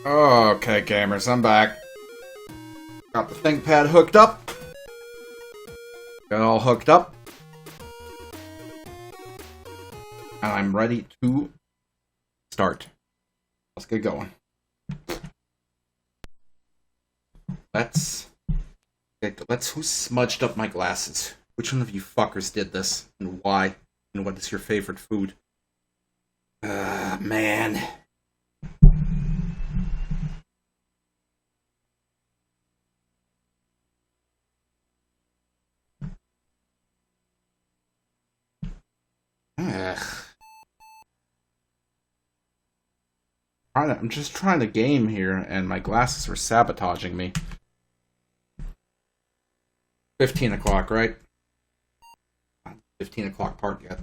Okay, gamers, I'm back. Got the ThinkPad hooked up. Got it all hooked up. And I'm ready to start. Let's get going. Who smudged up my glasses? Which one of you fuckers did this? And why? And what is your favorite food? Man. Ugh. I'm just trying to game here, and my glasses are sabotaging me. 15 o'clock, right? 15 o'clock part yet.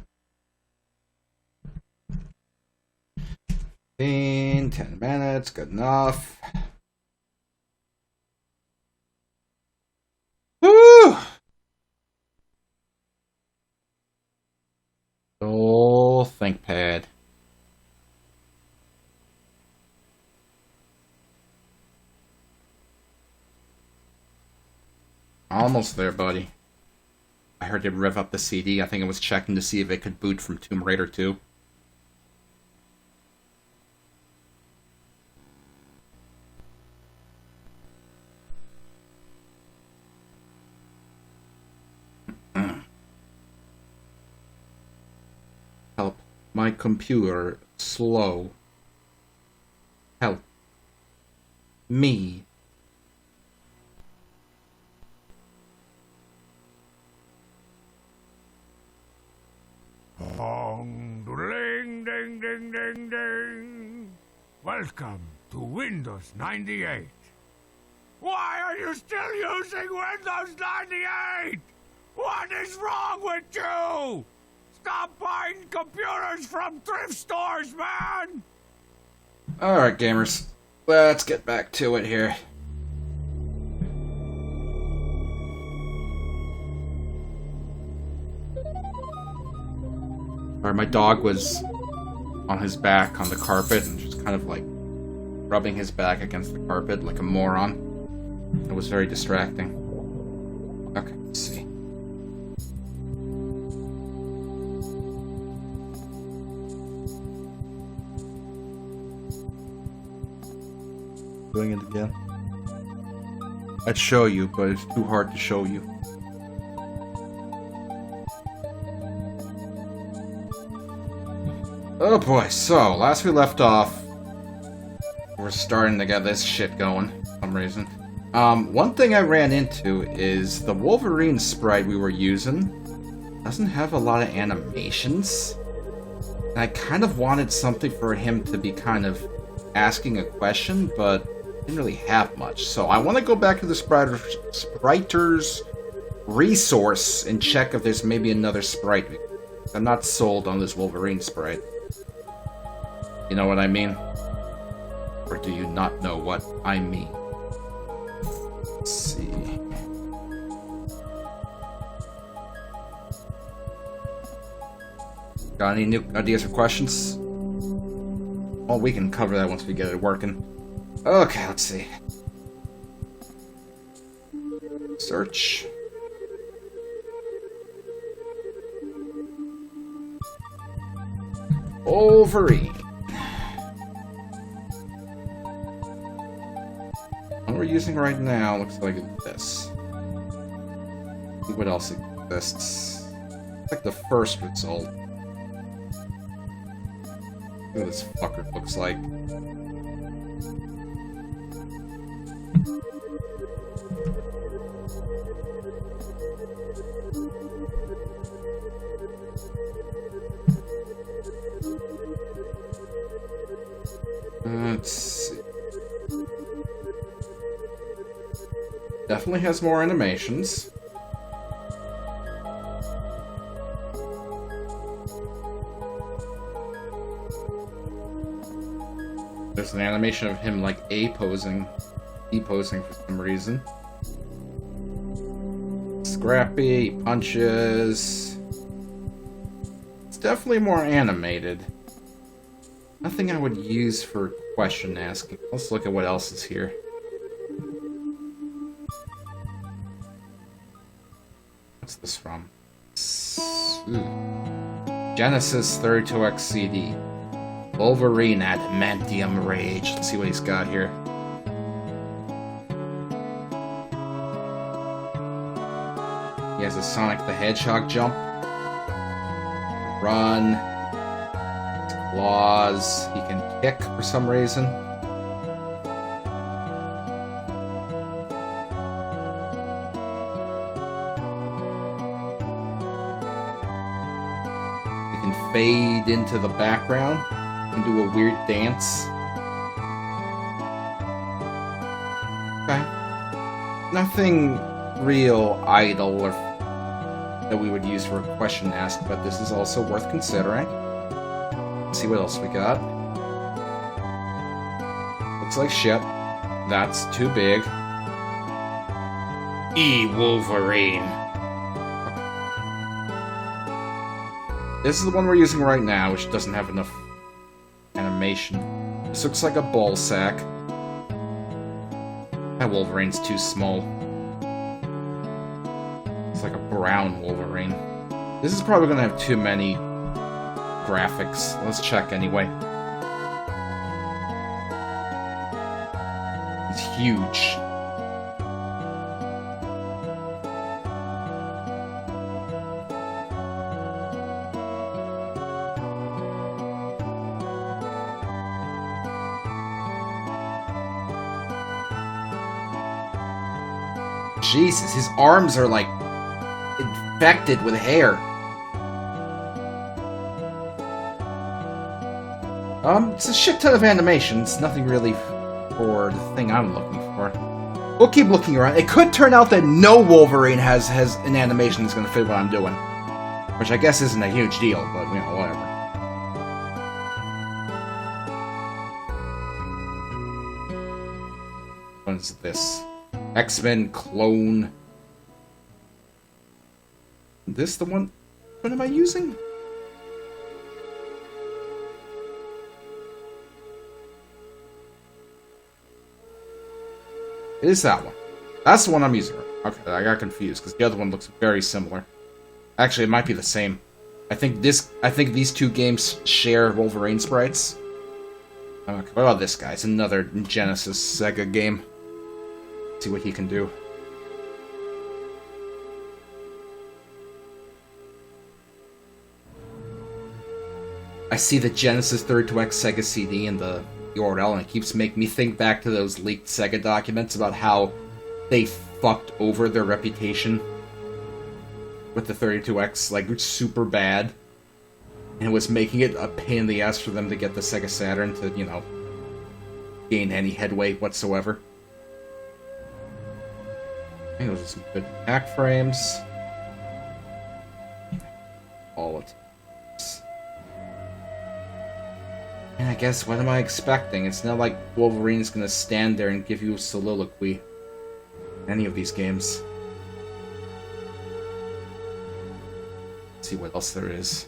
10 minutes, good enough. Woo! Oh, ThinkPad. Almost there, buddy. I heard it rev up the CD. I think it was checking to see if it could boot from Tomb Raider 2. Help. My computer slow. Help. Me. Dong, ding, ding, ding, ding, ding. Welcome to Windows 98. Why are you still using Windows 98? What is wrong with you? Stop buying computers from thrift stores, man! Alright, gamers. Let's get back to it here. Alright, my dog was on his back on the carpet and just kind of like rubbing his back against the carpet like a moron. It was very distracting. Okay, let's see. Doing it again. I'd show you, but it's too hard to show you. Oh boy, so, last we left off, we're starting to get this shit going, for some reason. One thing I ran into is the Wolverine sprite we were using doesn't have a lot of animations. And I kind of wanted something for him to be kind of asking a question, but didn't really have much. So I want to go back to the spriter's resource and check if there's maybe another sprite. I'm not sold on this Wolverine sprite. You know what I mean? Or do you not know what I mean? Let's see. Got any new ideas or questions? Well, we can cover that once we get it working. Okay, let's see. Search. Wolverine. What we're using right now looks like this. See what else exists. It's like the first result. Look what this fucker looks like. Let's see. Definitely has more animations. There's an animation of him like A-posing, E-posing for some reason. Scrappy, punches. It's definitely more animated. Nothing I would use for question asking. Let's look at what else is here. What's this from? Genesis 32X CD. Wolverine Adamantium Rage. Let's see what he's got here. He has a Sonic the Hedgehog jump. Run. Claws. He can kick for some reason. He can fade into the background. He can do a weird dance. Okay. Nothing real idle or that we would use for a question ask, but this is also worth considering. Let's see what else we got. Looks like shit. That's too big. Wolverine. This is the one we're using right now, which doesn't have enough animation. This looks like a ball sack. That Wolverine's too small. It's like a brown Wolverine. This is probably gonna have too many graphics. Let's check anyway. It's huge. Jesus, his arms are like infected with hair. It's a shit ton of animation. It's nothing really for the thing I'm looking for. We'll keep looking around. It could turn out that no Wolverine has an animation that's going to fit what I'm doing. Which I guess isn't a huge deal, but, you know, whatever. What is this? X-Men clone. This the one? What am I using? It is that one. That's the one I'm using. Okay, I got confused because the other one looks very similar. Actually, it might be the same. I think these two games share Wolverine sprites. Okay, what about this guy? It's another Genesis Sega game. Let's see what he can do. I see the Genesis 32X Sega CD in the URL, and it keeps making me think back to those leaked Sega documents about how they fucked over their reputation with the 32X, like, super bad. And it was making it a pain in the ass for them to get the Sega Saturn to, you know, gain any headway whatsoever. I think those are some good back frames. All it. And I guess, what am I expecting? It's not like Wolverine's gonna stand there and give you a soliloquy. Any of these games. Let's see what else there is.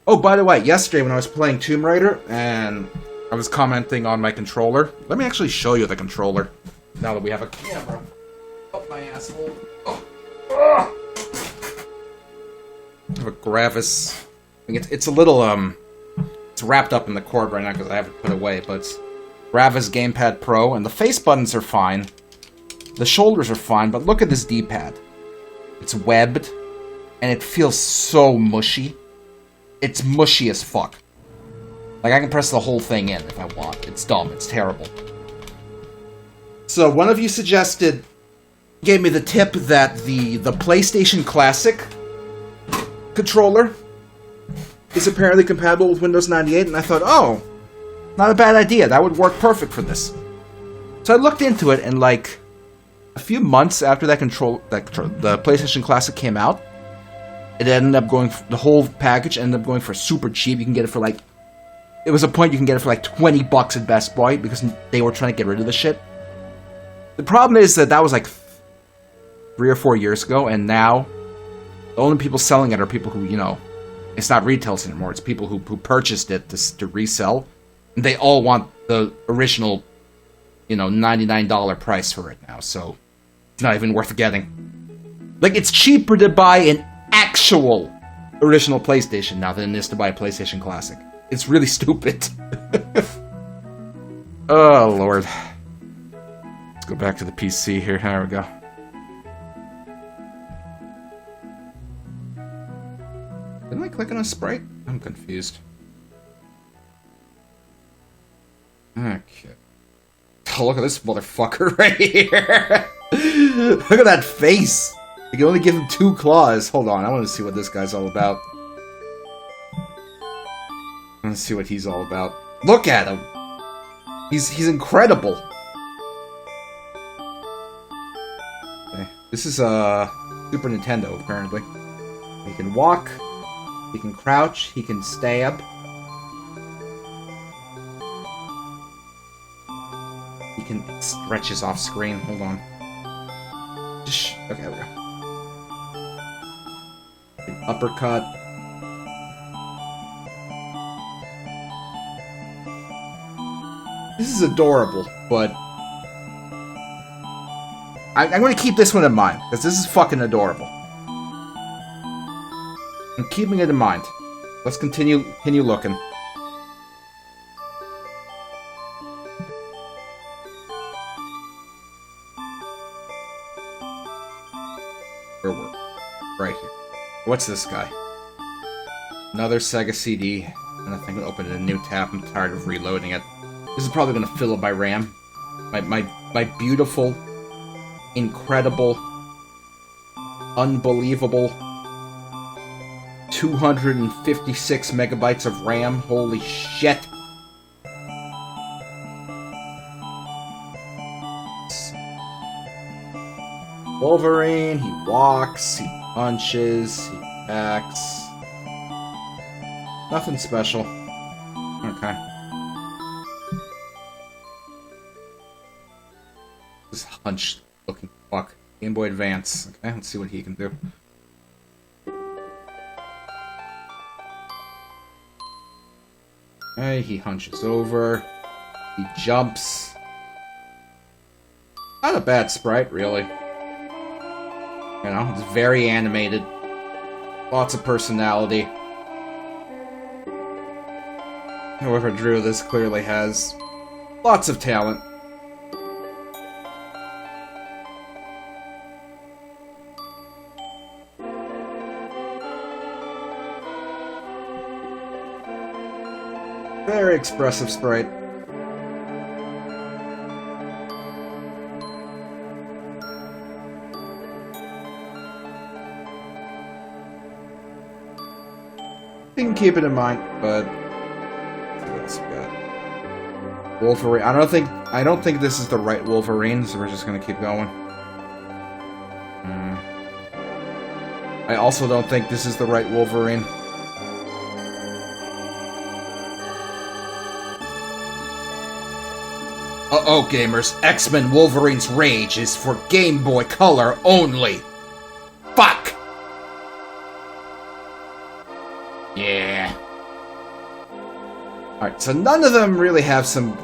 Oh, by the way, yesterday when I was playing Tomb Raider, and I was commenting on my controller. Let me actually show you the controller, now that we have a camera. Oh, my asshole. Oh. I have a Gravis. I mean, it's a little, it's wrapped up in the cord right now because I have it put away, but it's Gravis Gamepad Pro, and the face buttons are fine. The shoulders are fine, but look at this D-pad. It's webbed, and it feels so mushy. It's mushy as fuck. Like, I can press the whole thing in if I want. It's dumb. It's terrible. So, one of you gave me the tip that the PlayStation Classic controller is apparently compatible with Windows 98, and I thought, oh, not a bad idea. That would work perfect for this. So I looked into it, and like a few months after the PlayStation Classic came out, it ended up going. The whole package ended up going for super cheap. You can get it for like. It was a point you can get it for like $20 at Best Buy because they were trying to get rid of the shit. The problem is that was like 3 or 4 years ago, and now the only people selling it are people who, you know, It's not retails anymore. It's people who purchased it to resell. And they all want the original, $99 price for it now. So it's not even worth getting. Like, it's cheaper to buy an actual original PlayStation now than it is to buy a PlayStation Classic. It's really stupid. Oh, Lord. Let's go back to the PC here. There we go. Didn't I click on a sprite? I'm confused. Okay. Oh, look at this motherfucker right here. Look at that face. You can only give him 2 claws. Hold on, I want to see what this guy's all about. I want to see what he's all about. Look at him. He's incredible. Okay. This is Super Nintendo, apparently. He can walk. He can crouch. He can stab. He can stretch his off screen. Hold on. Okay, there we go. An uppercut. This is adorable, but I'm going to keep this one in mind, because this is fucking adorable. I'm keeping it in mind. Let's continue looking. Where were we? Right here. What's this guy? Another Sega CD. And I think I'll open a new tab. I'm tired of reloading it. This is probably going to fill up my RAM. My beautiful, incredible, unbelievable 256 megabytes of RAM. Holy shit. Wolverine, he walks, he punches, he attacks. Nothing special. Okay. This hunched looking fuck. Game Boy Advance. Okay, let's see what he can do. Okay, he hunches over. He jumps. Not a bad sprite, really. You know, it's very animated. Lots of personality. Whoever drew this clearly has lots of talent. Very expressive sprite. You can keep it in mind, but what else we got? Wolverine. I don't think this is the right Wolverine, so we're just gonna keep going. I also don't think this is the right Wolverine. Uh-oh, gamers. X-Men Wolverine's Rage is for Game Boy Color only. Fuck! Yeah. Alright, so none of them really have some,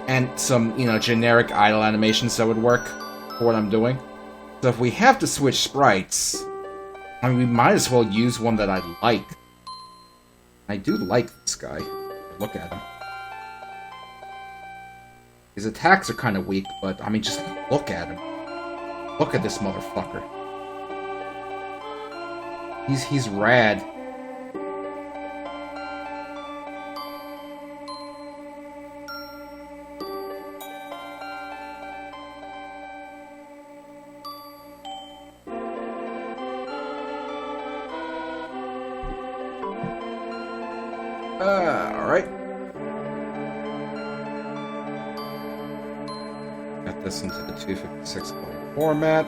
generic idle animations that would work for what I'm doing. So if we have to switch sprites, I mean, we might as well use one that I like. I do like this guy. Look at him. His attacks are kind of weak, but, I mean, just look at him. Look at this motherfucker. He's rad. Alright. Got this into the 256 format.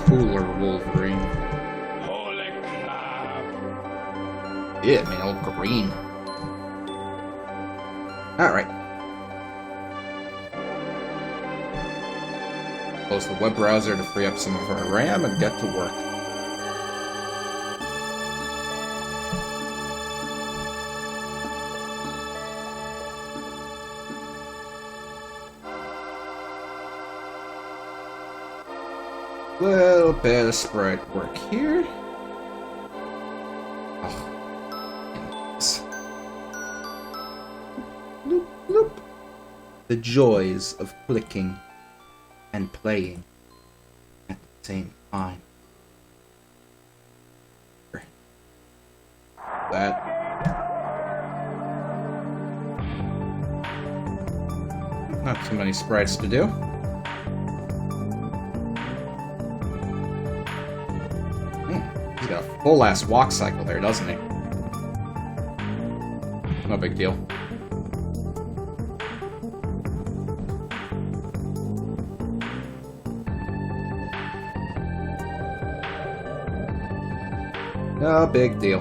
Cooler Wolverine. Holy crap! Yeah, man, all green. Alright. Close the web browser to free up some of our RAM and get to work. Little bit of sprite work here. Oh. Bloop, bloop. The joys of clicking and playing at the same time. That. Not too many sprites to do. He's got a full-ass walk cycle there, doesn't he? No big deal. No big deal.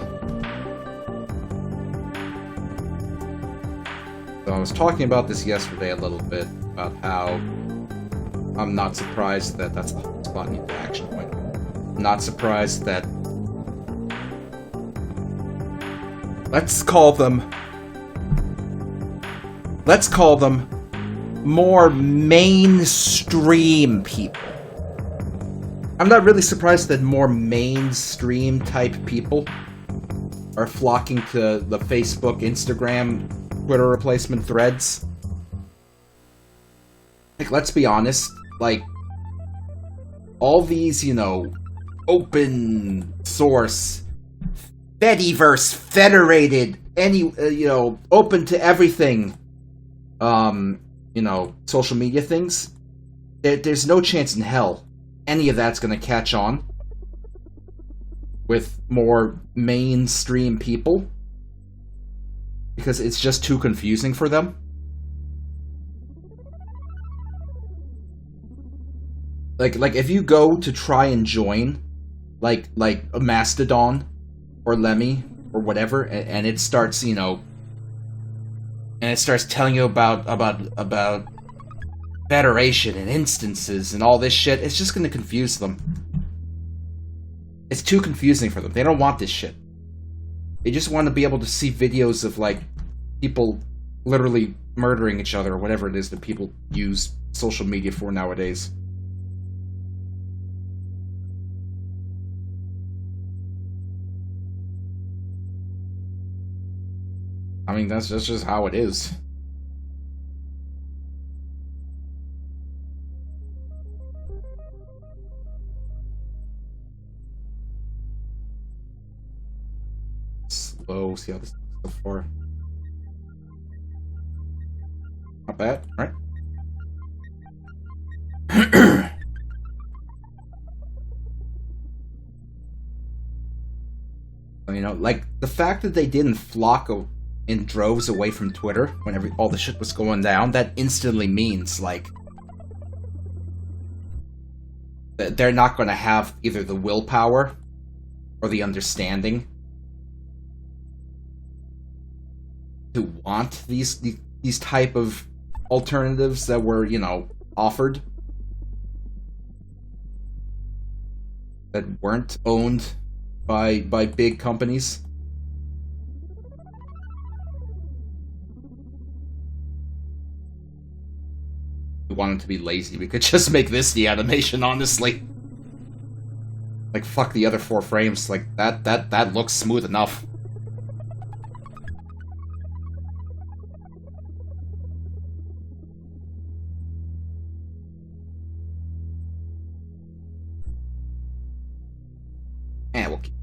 So I was talking about this yesterday a little bit, about how I'm not surprised that that's the spot in the action point. I'm not surprised that let's call them more mainstream people. I'm not really surprised that more mainstream type people are flocking to the Facebook, Instagram, Twitter replacement threads. Like, let's be honest, like, all these, you know, open source, Fediverse, federated, any, you know, open to everything, you know, social media things, there's no chance in hell any of that's gonna catch on with more mainstream people, because it's just too confusing for them. Like if you go to try and join, like a Mastodon or Lemmy or whatever, and it starts, you know, and it starts telling you about federation and instances and all this shit, it's just gonna confuse them. It's too confusing for them. They don't want this shit. They just want to be able to see videos of, like, people literally murdering each other or whatever it is that people use social media for nowadays. I mean, that's just how it is. Slow, see how this looks so far. Not bad, right? You know, like, the fact that they didn't flock in droves away from Twitter when all the shit was going down, that instantly means, like, that they're not going to have either the willpower or the understanding to want these type of alternatives that were, you know, offered, that weren't owned by big companies. We wanted to be lazy, we could just make this the animation, honestly. Like, fuck the other 4 frames, like, that looks smooth enough. And we'll keep.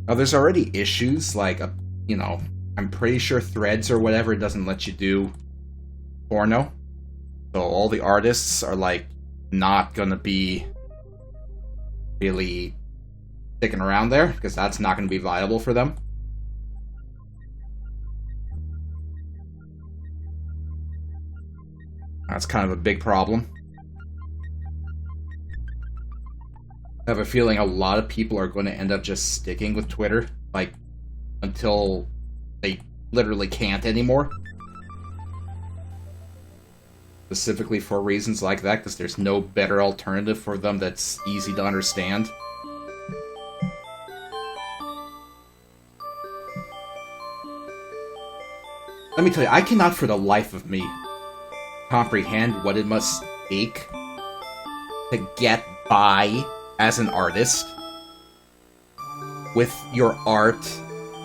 Now, there's already issues, like, you know, I'm pretty sure Threads or whatever doesn't let you do porno. So all the artists are, like, not gonna be really sticking around there, because that's not gonna be viable for them. That's kind of a big problem. I have a feeling a lot of people are going to end up just sticking with Twitter, like, until they literally can't anymore. Specifically for reasons like that, because there's no better alternative for them that's easy to understand. let me tell you, I cannot for the life of me comprehend what it must take to get by as an artist with your art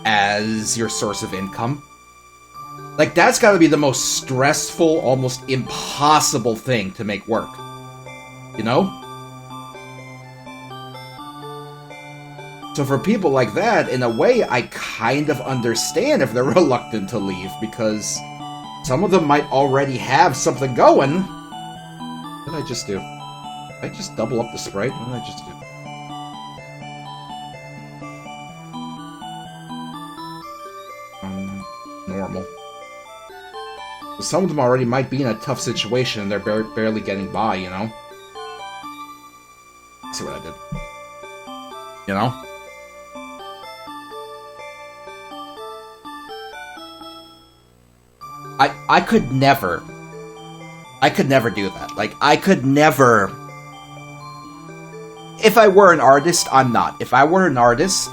as your source of income. Like, that's gotta be the most stressful, almost impossible thing to make work. You know? So for people like that, in a way, I kind of understand if they're reluctant to leave, because some of them might already have something going. What did I just do? Did I just double up the sprite? What did I just do? Normal. Some of them already might be in a tough situation and they're barely getting by, you know? See what I did. You know? I could never do that. Like, I could never... If I were an artist, I'm not. If I were an artist,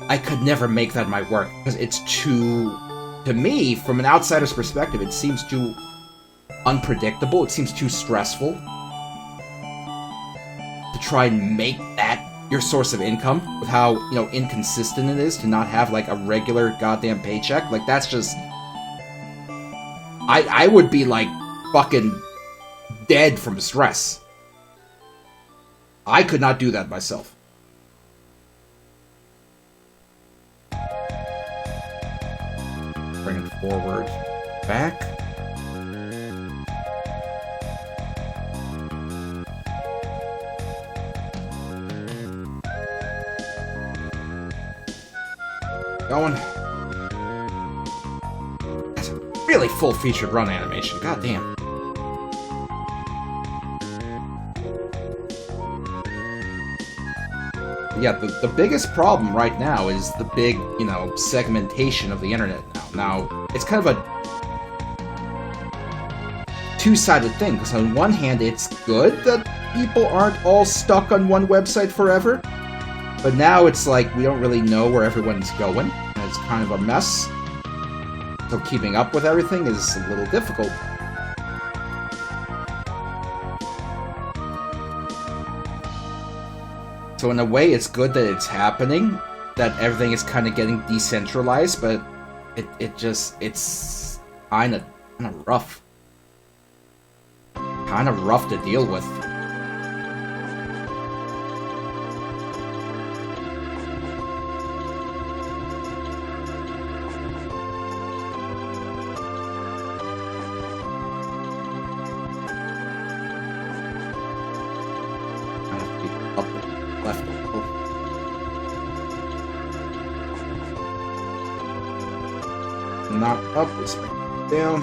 I could never make that my work, because it's too... To me, from an outsider's perspective, it seems too unpredictable. It seems too stressful to try and make that your source of income, with how, you know, inconsistent it is to not have, like, a regular goddamn paycheck. Like, that's just... I would be, like, fucking dead from stress. I could not do that myself. Bring it forward. Back. Going. That's a really full-featured run animation. God damn. Yeah, the biggest problem right now is the big, you know, segmentation of the internet now. Now, it's kind of a two-sided thing, because on one hand, it's good that people aren't all stuck on one website forever, but now it's like we don't really know where everyone's going, and it's kind of a mess. So keeping up with everything is a little difficult. So in a way, it's good that it's happening, that everything is kind of getting decentralized, but it's kind of rough. Kind of rough to deal with. Not up, let's bring it down.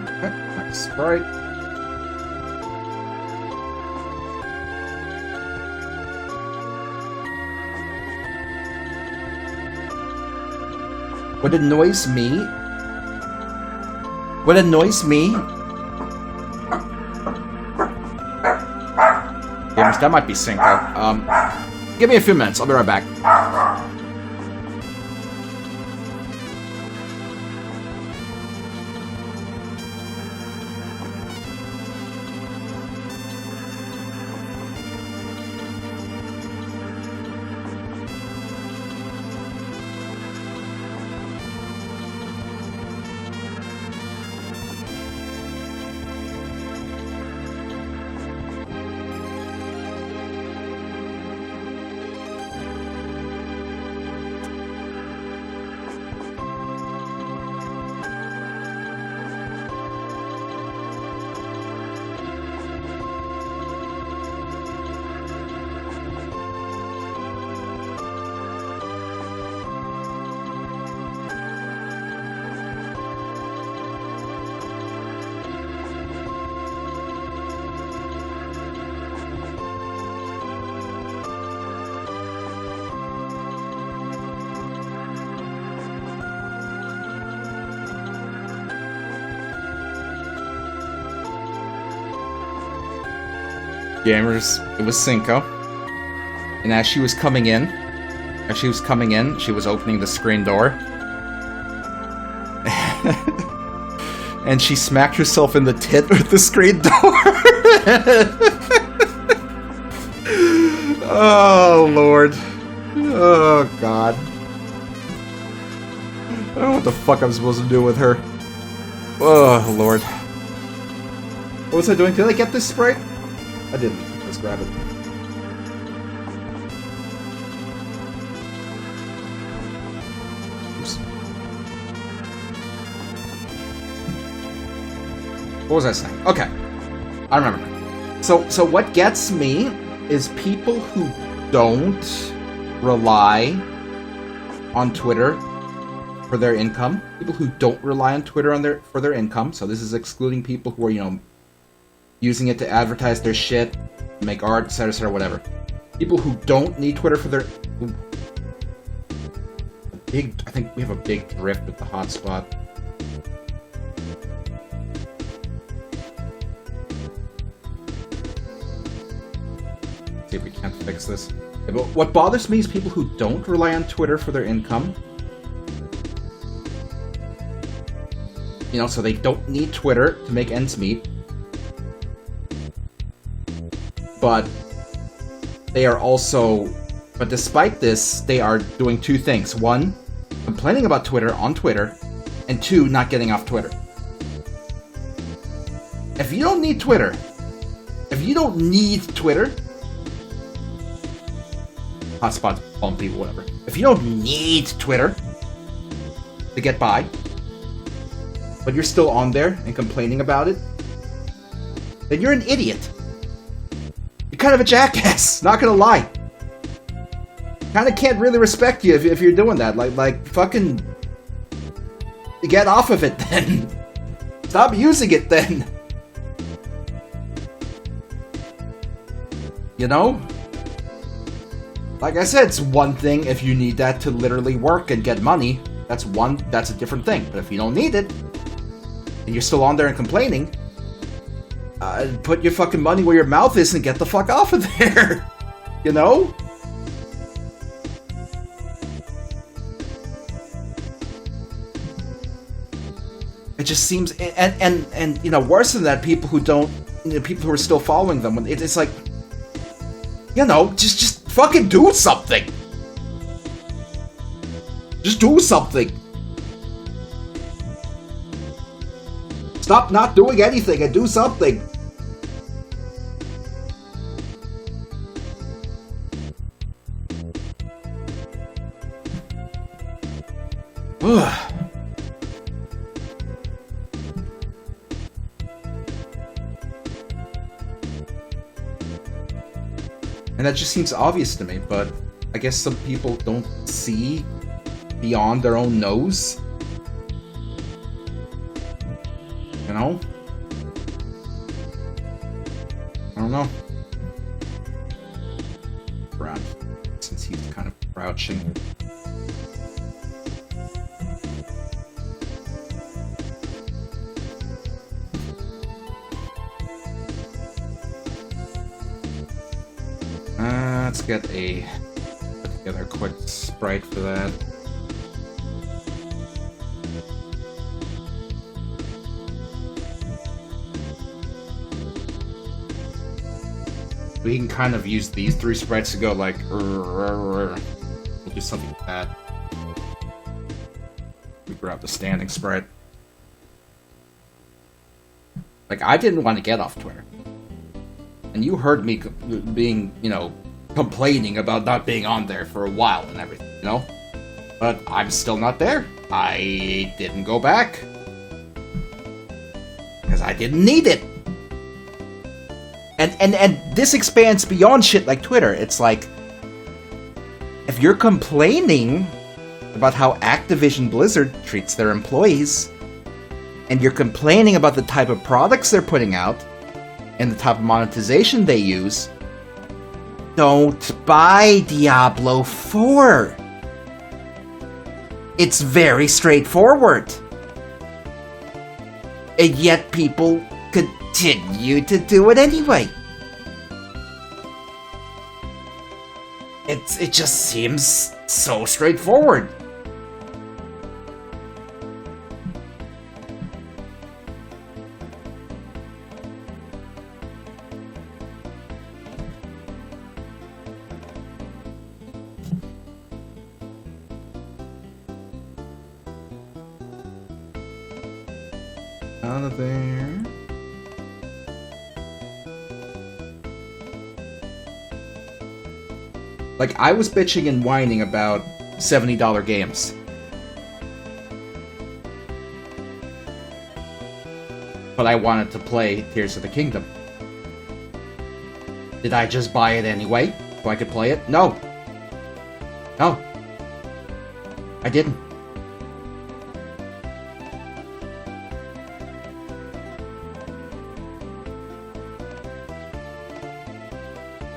Okay, nice sprite. What annoys me... Damn, that might be Cinco. Give me a few minutes, I'll be right back. Gamers, it was Cinco, and as she was coming in, As she was coming in, she was opening the screen door. And she smacked herself in the tit with the screen door. Oh, Lord. Oh, God. I don't know what the fuck I'm supposed to do with her. Oh, Lord. What was I doing? Did I get this sprite? I didn't. Let's grab it. Oops. What was I saying? Okay. I remember now. So what gets me is people who don't rely on Twitter for their income. People who don't rely on Twitter for their income. So this is excluding people who are, you know, using it to advertise their shit, make art, etc., whatever. People who don't need Twitter for their... I think we have a big drift with the hotspot. See if we can't fix this. Yeah, but what bothers me is people who don't rely on Twitter for their income. You know, so they don't need Twitter to make ends meet. But they are also... But despite this, they are doing two things. One, complaining about Twitter on Twitter. And two, not getting off Twitter. If you don't need Twitter... If you don't need Twitter... Hotspot's bumpy, whatever. If you don't need Twitter to get by, but you're still on there and complaining about it, then you're an idiot. You're kind of a jackass, not gonna lie. Kind of can't really respect you if you're doing that. Like fucking get off of it then. Stop using it then. You know? Like I said, it's one thing if you need that to literally work and get money. That's a different thing. But if you don't need it, and you're still on there and complaining, put your fucking money where your mouth is and get the fuck off of there. You know? It just seems, and you know, worse than that, people who don't, you know, people who are still following them, it's like, you know, just fucking do something. Just do something. Stop not doing anything and do something. Ugh. And that just seems obvious to me, but I guess some people don't see beyond their own nose. You know? I don't know. Brad, since he's kind of crouching. Let's put together a quick sprite for that. We can kind of use these three sprites to go like, we'll do something like that. We grab the standing sprite. Like, I didn't want to get off Twitter. And you heard me being, you know, complaining about not being on there for a while and everything, you know? But I'm still not there. I didn't go back. Because I didn't need it. And this expands beyond shit like Twitter. It's like, if you're complaining about how Activision Blizzard treats their employees, and you're complaining about the type of products they're putting out, and the type of monetization they use, don't buy Diablo 4. It's very straightforward. And yet people continue to do it anyway. it just seems so straightforward. Out of there. Like, I was bitching and whining about $70 games. But I wanted to play Tears of the Kingdom. Did I just buy it anyway, so I could play it? No. No. I didn't.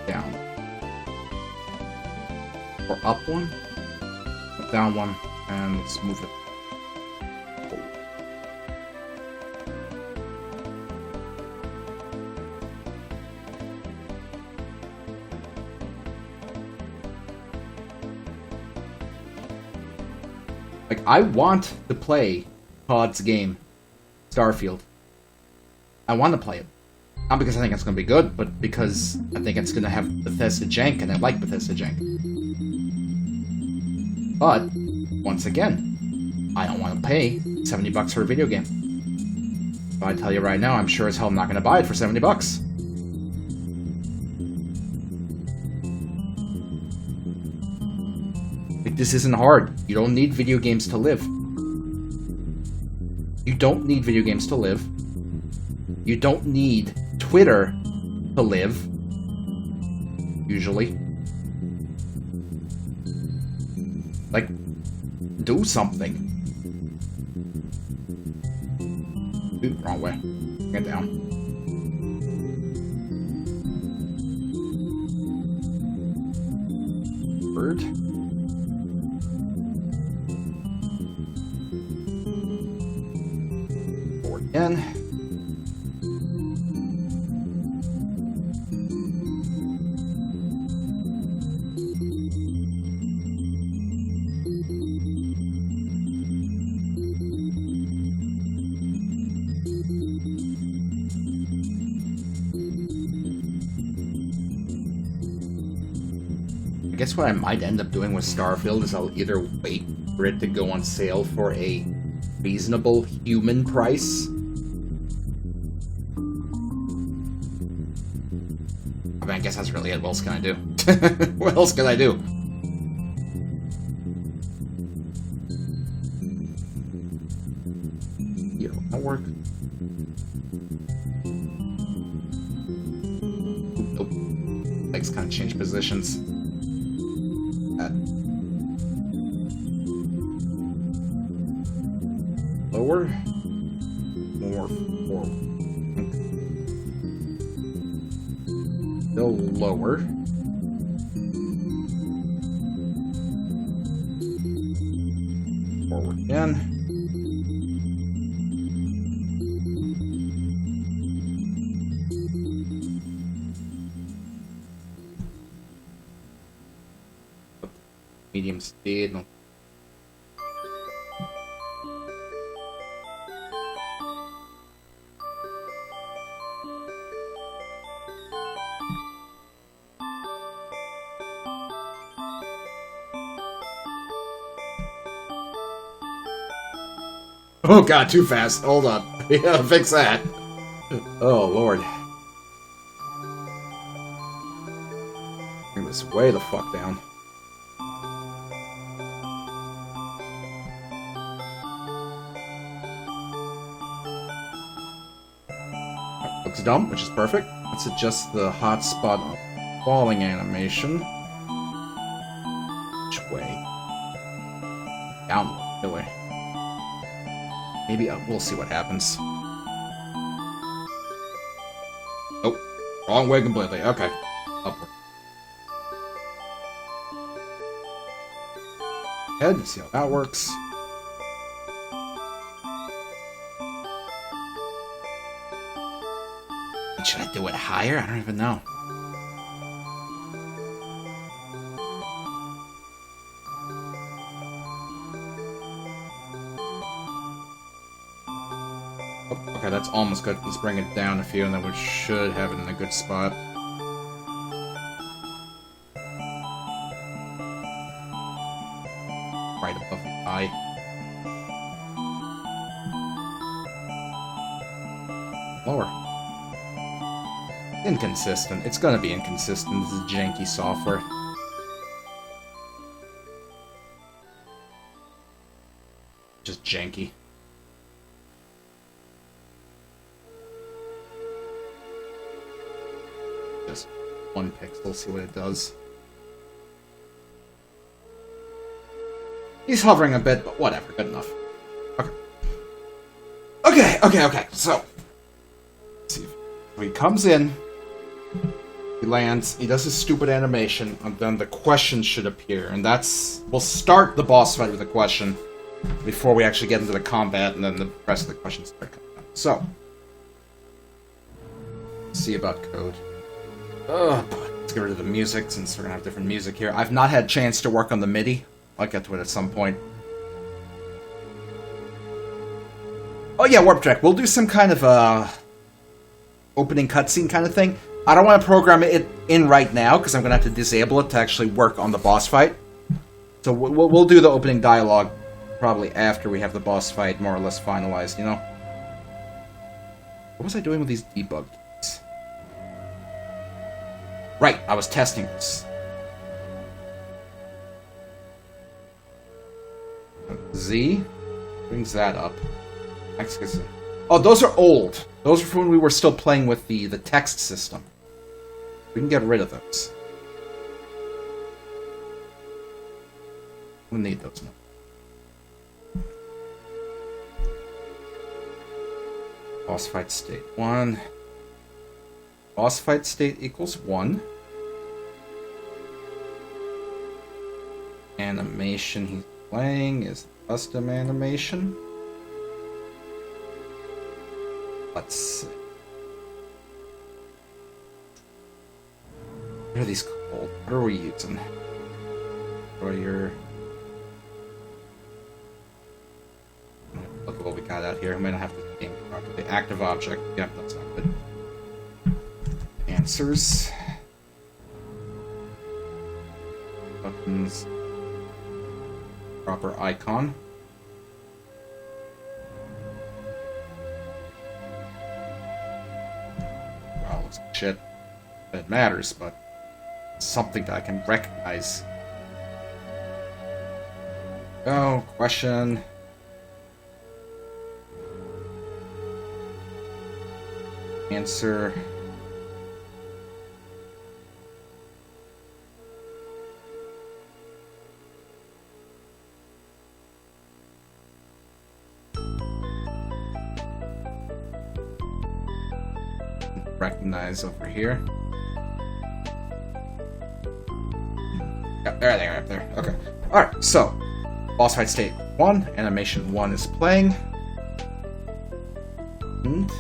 Down. Or up one? Down one. And let's move it. Like, I want to play Todd's game, Starfield. I want to play it. Not because I think it's going to be good, but because I think it's going to have Bethesda jank, and I like Bethesda jank. But, once again, I don't want to pay $70 for a video game. So I tell you right now, I'm sure as hell I'm not going to buy it for $70. Like, this isn't hard. You don't need video games to live. You don't need video games to live. You don't need Twitter to live. Usually. Like, do something. Ooh, wrong way. Get down. Bird. Forward again. I guess what I might end up doing with Starfield is I'll either wait for it to go on sale for a reasonable human price. I mean, I guess that's really it. What else can I do? What else can I do? Yeah, that'll work. Nope. Legs kind of change positions. Lower, more forward. Still lower. Forward again. Medium speed. Oh god, too fast. Hold on. We gotta fix that. Oh lord. Bring this way the fuck down. That looks dumb, which is perfect. Let's adjust the hotspot falling animation. Which way? Downward, really. Maybe we'll see what happens. Oh, wrong way completely. Okay. Upward. Head, see how that works. Should I do it higher? I don't even know. That's almost good. Let's bring it down a few, and then we should have it in a good spot. Right above the eye. Lower. Inconsistent. It's gonna be inconsistent. This is janky software. Just janky. Just 1 pixel, see what it does. He's hovering a bit, but whatever, good enough. Okay, so... Let's see. He comes in, he lands, he does his stupid animation, and then the question should appear, and that's... We'll start the boss fight with a question before we actually get into the combat, and then the rest of the questions start coming up. So... Let's see about code. Let's get rid of the music, since we're gonna have different music here. I've not had a chance to work on the MIDI. I'll get to it at some point. Oh yeah, Warp Track. We'll do some kind of opening cutscene kind of thing. I don't want to program it in right now, because I'm going to have to disable it to actually work on the boss fight. So we'll do the opening dialogue probably after we have the boss fight more or less finalized, you know? What was I doing with these debug keys? Right, I was testing this. Z brings that up. Oh, those are old. Those are from when we were still playing with the text system. We can get rid of those. We'll need those now. Boss fight state 1. Boss fight state equals 1. Animation he's playing is custom animation. Let's see. What are these called? What are we using? For your... Look at what we got out here. I might not have to game properly. Active object. Yep, that's not good. Answers. Buttons. Proper icon. Wow, looks like shit. It matters, but it's something that I can recognize. Oh, question. Answer. Recognize over here. Yep, there they are up there. Okay. Alright, so boss fight state 1, animation 1 is playing. And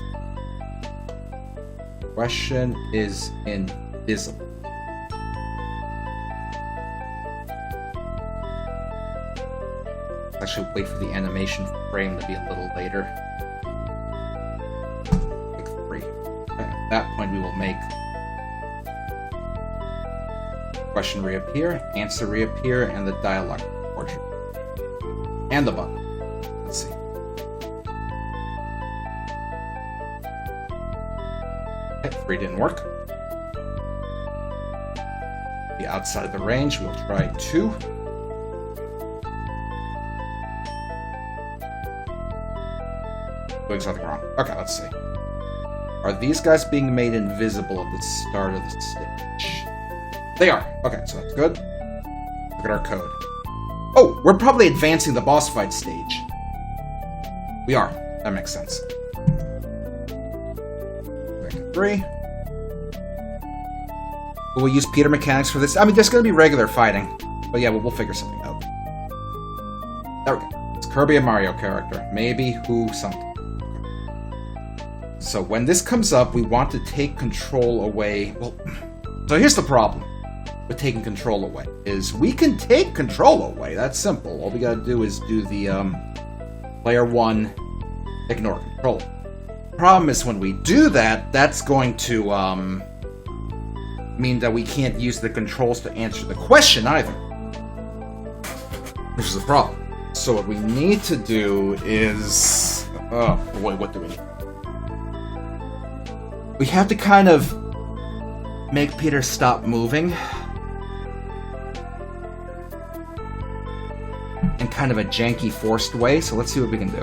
question is invisible. Actually wait for the animation frame to be a little later. At that point, we will make question reappear, answer reappear, and the dialogue portrait. And the button. Let's see. Okay, 3 didn't work. Be outside of the range, we'll try 2. Doing something wrong. Okay, let's see. Are these guys being made invisible at the start of the stage? They are. Okay, so that's good. Look at our code. Oh, we're probably advancing the boss fight stage. We are. That makes sense. Second 3. Will we use Peter mechanics for this? I mean, there's going to be regular fighting. But yeah, we'll figure something out. There we go. It's Kirby and Mario character. Maybe, who, something. So when this comes up, we want to take control away. Well, so here's the problem with taking control away, is we can take control away. That's simple. All we gotta do is do the player 1 ignore control. Problem is, when we do that, that's going to mean that we can't use the controls to answer the question either. Which is a problem. So what we need to do is... Oh, boy, what do we need? We have to kind of make Peter stop moving. In kind of a janky, forced way, so let's see what we can do.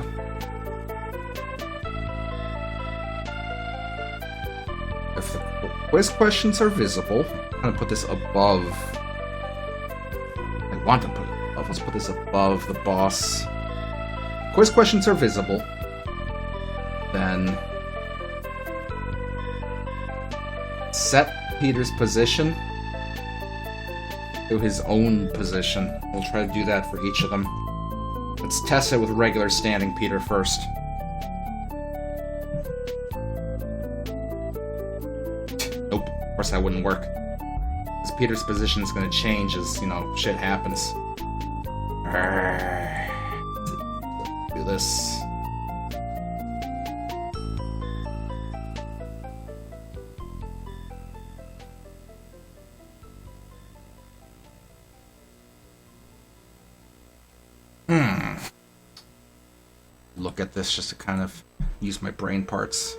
If the quiz questions are visible, I'm gonna put this above... I want to put it above. Let's put this above the boss. Quiz questions are visible. Then... set Peter's position to his own position. We'll try to do that for each of them. Let's test it with regular standing Peter first. Nope, of course that wouldn't work. Because Peter's position is going to change as, you know, shit happens. Do this. Look at this just to kind of use my brain parts.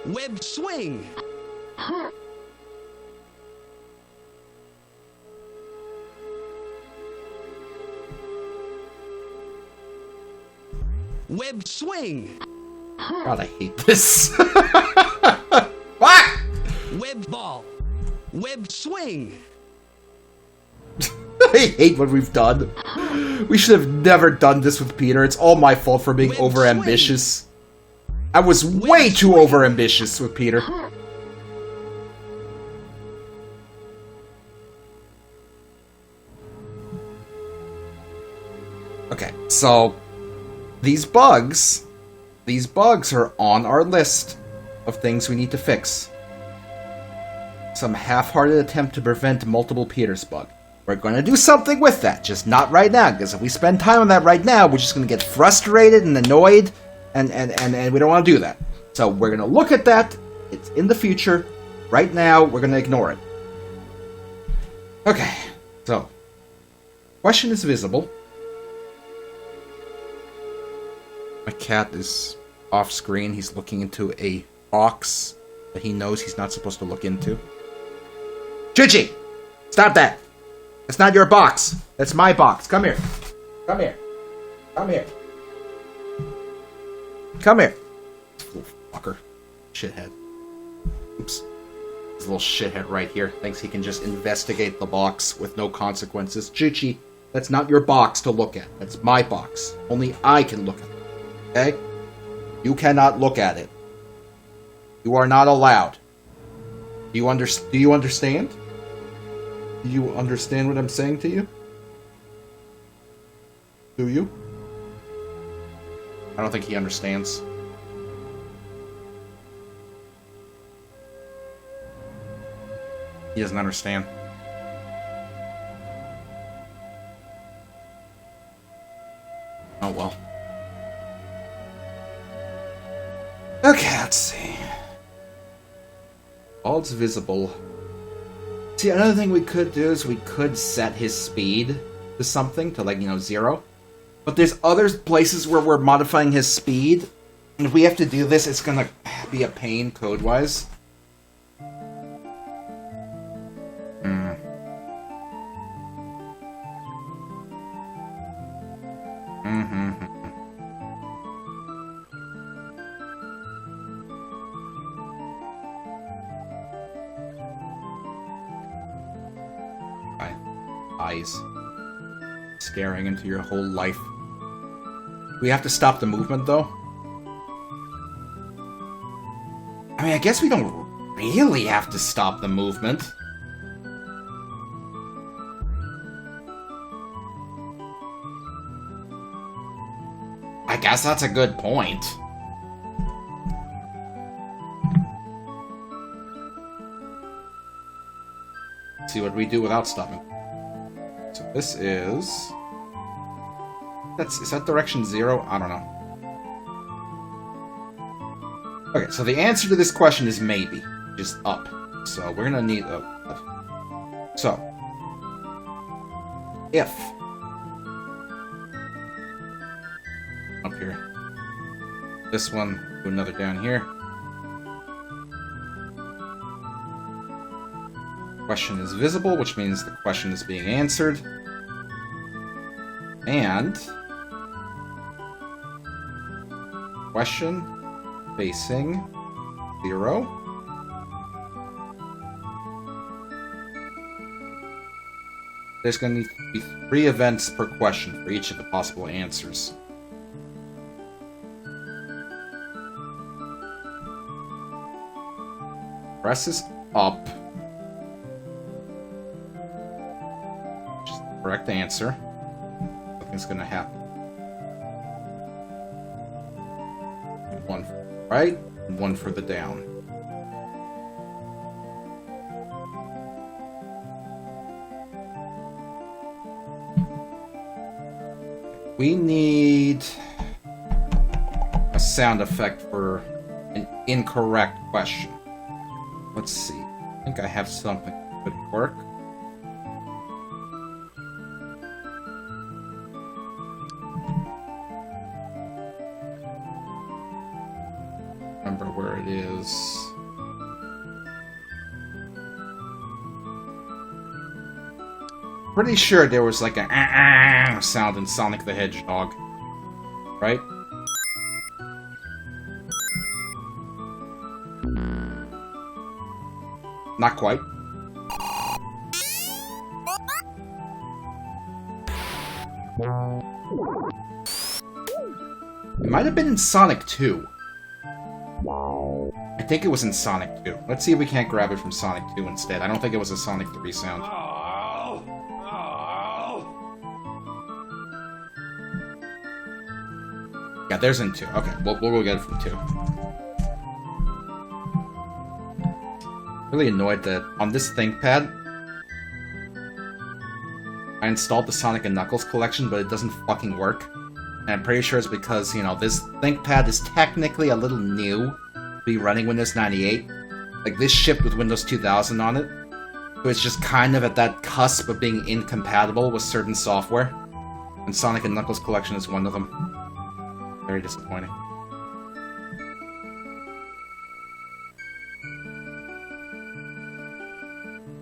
Web swing. Web swing. God, I hate this. What? Web ball. Web swing. I hate what we've done. We should have never done this with Peter. It's all my fault for being Web overambitious. I was way too overambitious with Peter. Okay, so these bugs are on our list of things we need to fix. Some half-hearted attempt to prevent multiple Peters bug. We're going to do something with that, just not right now, because if we spend time on that right now, we're just going to get frustrated and annoyed, and we don't want to do that. So we're going to look at that. It's in the future. Right now, we're going to ignore it. Okay, so question is visible. My cat is off screen. He's looking into a box that he knows he's not supposed to look into. Chichi! Stop that! That's not your box. That's my box. Come here. Come here. Come here. Come here. Little fucker. Shithead. Oops. This little shithead right here thinks he can just investigate the box with no consequences. Chichi, that's not your box to look at. That's my box. Only I can look at it. Okay? You cannot look at it. You are not allowed. Do you understand? Do you understand what I'm saying to you? Do you? I don't think he understands. He doesn't understand. Oh well. Okay, let's see. All it's visible. See, another thing we could do is we could set his speed to something, to, like, 0. But there's other places where we're modifying his speed. And if we have to do this, it's gonna be a pain code-wise. Eyes staring into your whole life. We have to stop the movement, though. I mean, I guess we don't really have to stop the movement. I guess that's a good point. see what we do without stopping. So this is... is that direction 0? I don't know. Okay, so the answer to this question is maybe. Just up. So we're gonna need... So. If... Up here. This one, do another down here. Question is visible, which means the question is being answered. And... question facing 0. There's going to need to be 3 events per question for each of the possible answers. Presses up. Which is the correct answer. Nothing's going to happen. One for the right, and one for the down. We need a sound effect for an incorrect question. Let's see. I think I have something that could work. Remember where it is. Pretty sure there was like a sound in Sonic the Hedgehog. Right? Not quite. It might have been in Sonic 2. I think it was in Sonic 2. Let's see if we can't grab it from Sonic 2 instead. I don't think it was a Sonic 3 sound. Yeah, there's in 2. Okay, we'll get it from 2. Really annoyed that on this ThinkPad, I installed the Sonic and Knuckles collection, but it doesn't fucking work. And I'm pretty sure it's because, you know, this ThinkPad is technically a little new to be running Windows 98. Like, this shipped with Windows 2000 on it. So it's just kind of at that cusp of being incompatible with certain software. And Sonic and Knuckles collection is one of them. Very disappointing.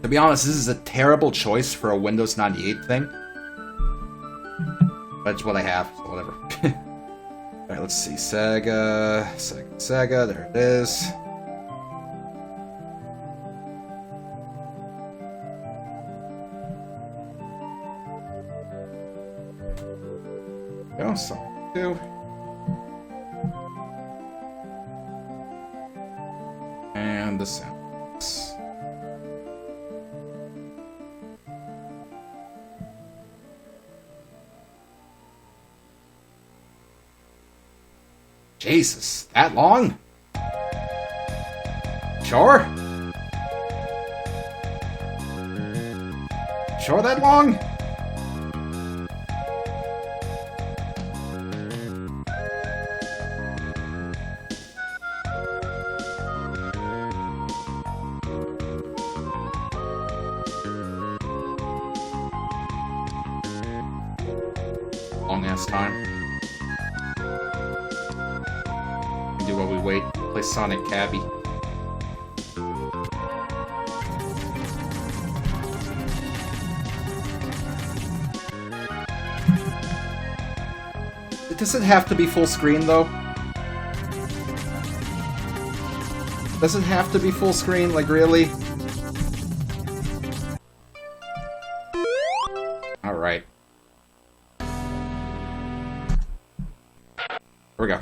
To be honest, this is a terrible choice for a Windows 98 thing. But it's what I have, so whatever. Alright, let's see. Sega, there it is. Go, Sonic 2. And the sounds. Jesus, that long? Sure? Sure that long? Long ass time. Do while we wait. Play Sonic Cabby. Does it have to be full screen though? Does it have to be full screen? Like, really? Alright. Here we go.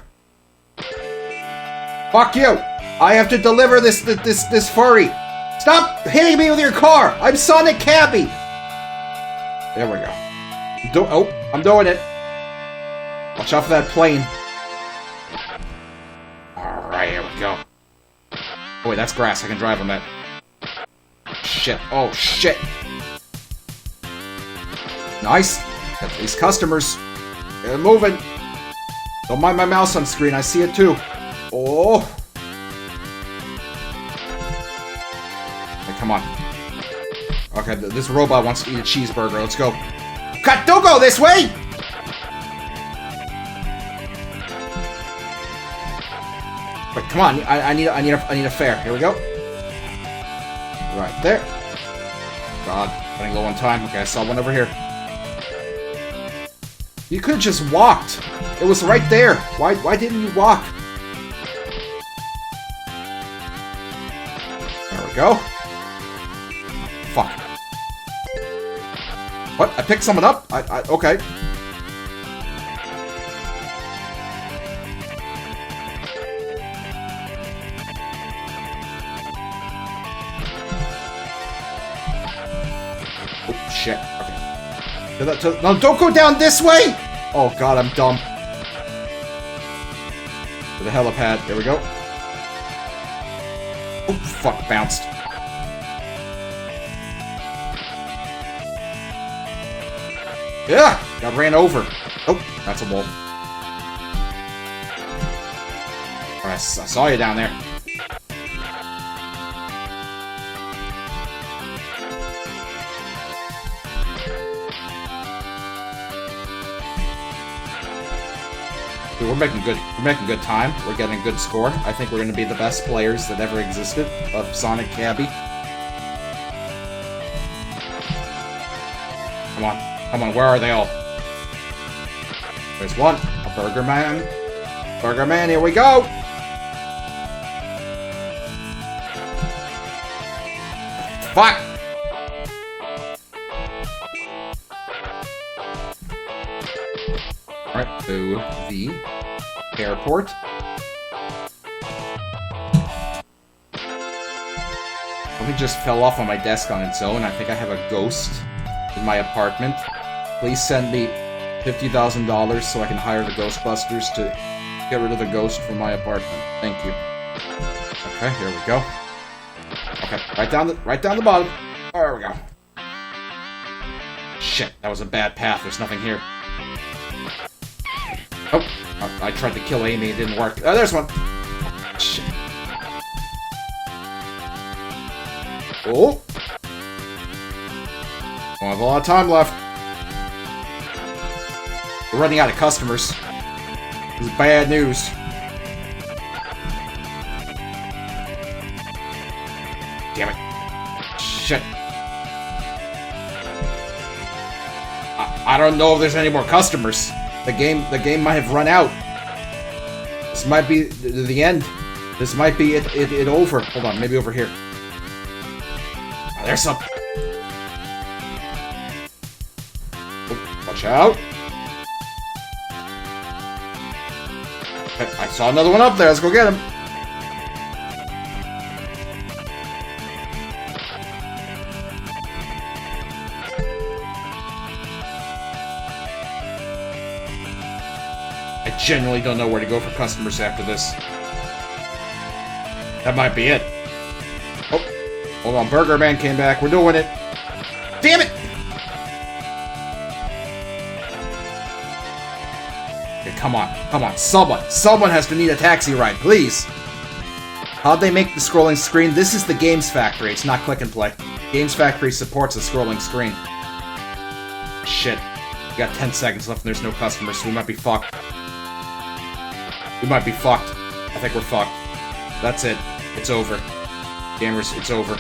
Fuck you! I have to deliver this furry! Stop hitting me with your car! I'm Sonic Cabby! There we go. Oh, I'm doing it. Watch out for that plane. Alright, here we go. Oh wait, that's grass. I can drive on that. Shit. Oh, shit. Nice. Got these customers. Get it moving. Don't mind my mouse on screen. I see it too. Oh. Hey, come on. Okay, this robot wants to eat a cheeseburger. Let's go. Cut! Don't go this way! Wait, come on. I need a fare. Here we go. Right there. God, running low on time. Okay, I saw one over here. You could have just walked. It was right there. Why didn't you walk? There we go. Fuck. What? I picked someone up? Okay. Oh, shit. Okay. No, don't go down this way! Oh, God, I'm dumb. To the helipad. There we go. Oh, fuck. Bounced. Yeah! Got ran over. Oh, that's a wolf. I saw you down there. Dude, we're making good time. We're getting a good score. I think we're gonna be the best players that ever existed of Sonic Cabby. Come on. Come on, where are they all? There's one. A Burger Man. Burger Man, here we go! Fuck! Alright, to the airport. Something just fell off on my desk on its own. I think I have a ghost in my apartment. Please send me $50,000 so I can hire the Ghostbusters to get rid of the ghost from my apartment. Thank you. Okay, here we go. Okay, right down the bottom. There we go. Shit, that was a bad path. There's nothing here. Oh, I tried to kill Amy. It didn't work. Oh, there's one. Shit. Oh. Don't have a lot of time left. We're running out of customers. This is bad news. Damn it. Shit. I don't know if there's any more customers. The game might have run out. This might be the end. This might be it over. Hold on, maybe over here. Oh, there's some. Oh, watch out. Okay, I saw another one up there. Let's go get him. I genuinely don't know where to go for customers after this. That might be it. Oh, hold on. Burger Man came back. We're doing it. Damn it! Okay, come on. Come on. Someone has to need a taxi ride, please. How'd they make the scrolling screen? This is the Games Factory. It's not Click and Play. Games Factory supports a scrolling screen. Shit. We got 10 seconds left and there's no customers, so we might be fucked. We might be fucked. I think we're fucked. That's it. It's over. Gamers, it's over.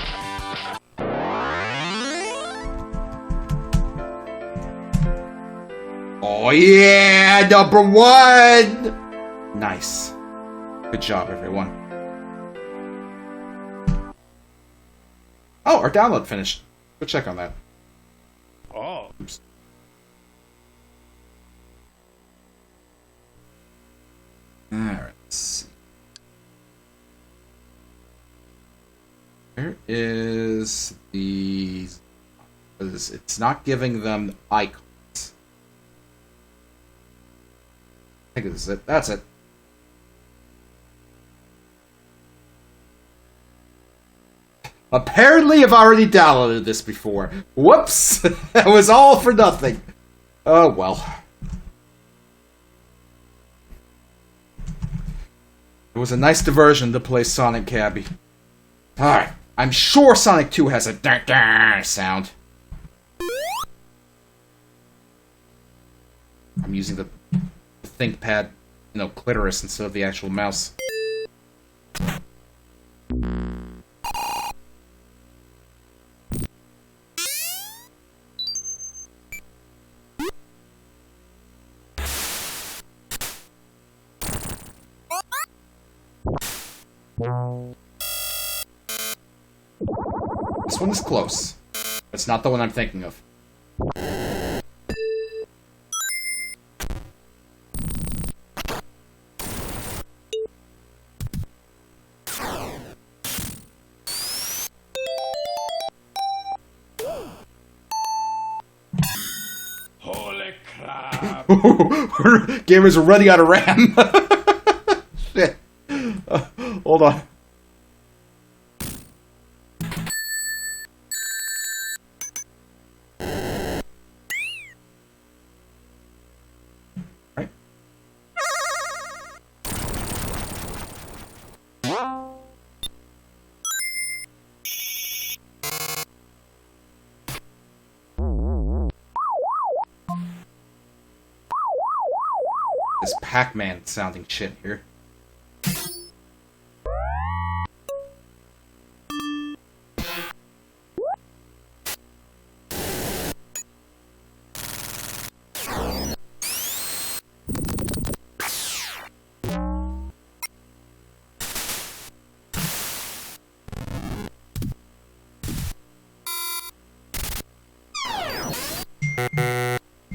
Oh yeah! #1! Nice. Good job, everyone. Oh, our download finished. Go check on that. Oh. Oops. Alright, let's see. Where is the... It's not giving them icons. I think this is it. That's it. Apparently, I've already downloaded this before. Whoops! That was all for nothing. Oh, well. It was a nice diversion to play Sonic Cabby. Alright, I'm sure Sonic 2 has a da-da sound. I'm using the ThinkPad, clitoris instead of the actual mouse. This one is close. It's not the one I'm thinking of. Holy crap! Gamers are running out of RAM. Shit. Hold on. Right. This Pac-Man sounding shit here.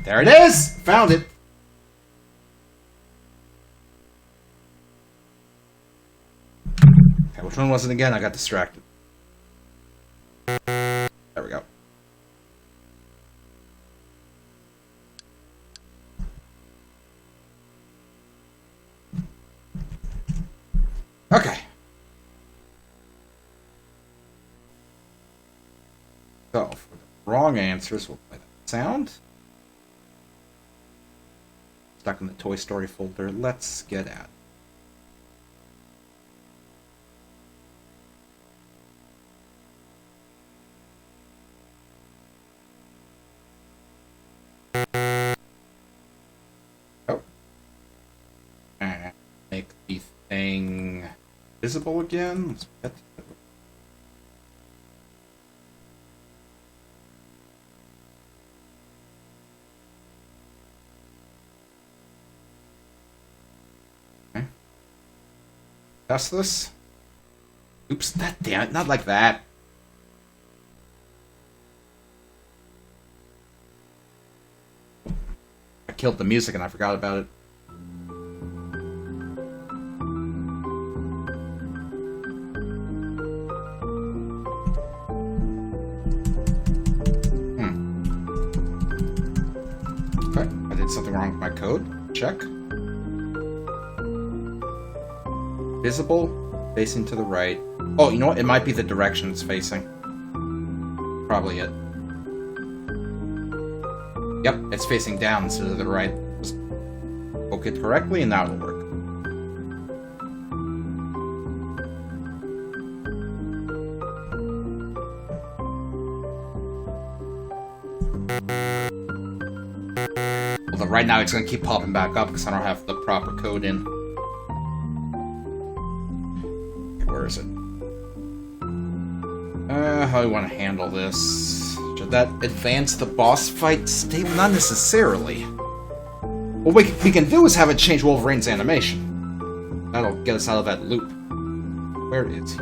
There it is! Found it! Okay, which one was it again? I got distracted. There we go. Okay. So, for the wrong answers, we'll play that sound. Stuck in the Toy Story folder. Let's get at it. Oh. And make the thing visible again. Let's get it. Test this. Oops, that damn it, not like that. I killed the music and I forgot about it. Okay, I did something wrong with my code. Check. Visible, facing to the right. Oh, you know what? It might be the direction it's facing. Probably it. Yep, it's facing down instead of the right. Just poke it correctly and now it'll work. Although right now it's going to keep popping back up because I don't have the proper code in. Where is it? How do I want to handle this? Should that advance the boss fight state? Not necessarily. What we can do is have it change Wolverine's animation. That'll get us out of that loop. Where is he?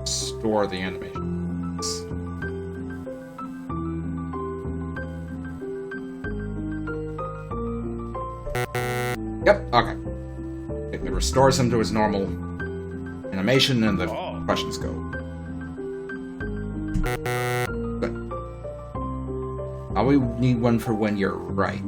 Store the animation. Yep, okay. It restores him to his normal animation and the questions go. Good. Now we need one for when you're right.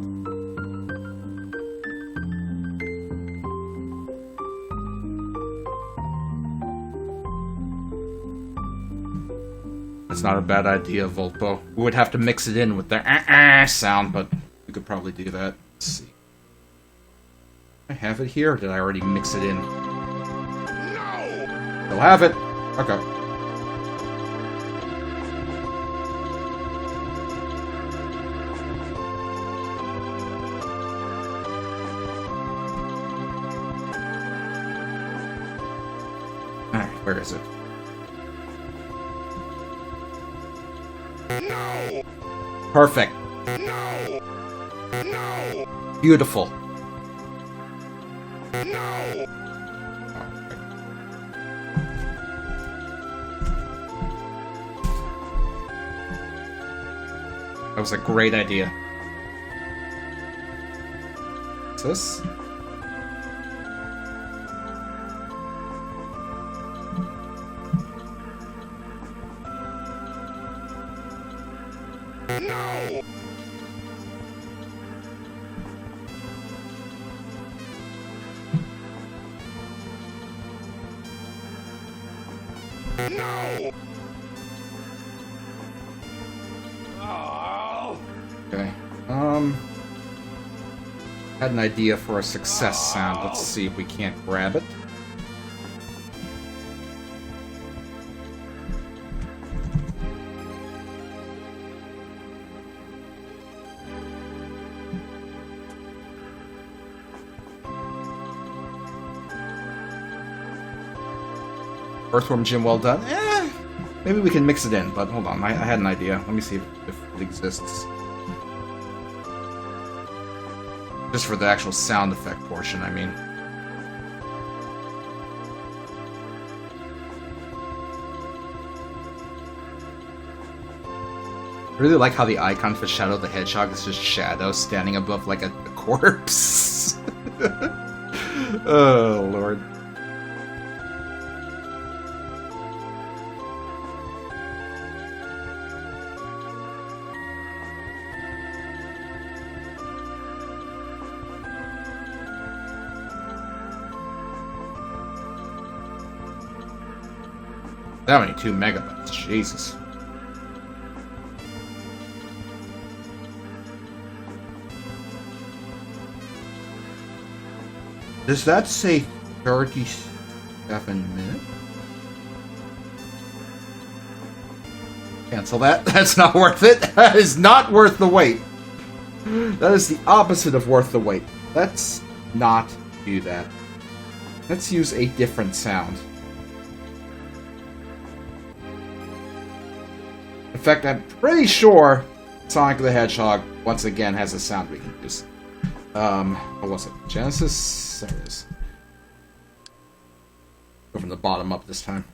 That's not a bad idea, Volpo. We would have to mix it in with the sound, but we could probably do that. Let's see. I have it here, or did I already mix it in? No! We'll have it! Okay. Alright, where is it? No! Perfect. No! No! Beautiful. No! That was a great idea. What's this? No! No! Oh! Okay. Had an idea for a success sound. Let's see if we can't grab it. Earthworm Jim, well done. Maybe we can mix it in, but hold on. I had an idea. Let me see if it exists. Just for the actual sound effect portion, I mean. I really like how the icon for Shadow the Hedgehog is just Shadow standing above like a corpse. Oh, Lord. That many 2 megabytes, Jesus. Does that say 37 minutes? Cancel that. That's not worth it. That is not worth the wait. That is the opposite of worth the wait. Let's not do that. Let's use a different sound. In fact, I'm pretty sure Sonic the Hedgehog, once again, has a sound we can use. What was it? Genesis? There it is. Go from the bottom up this time.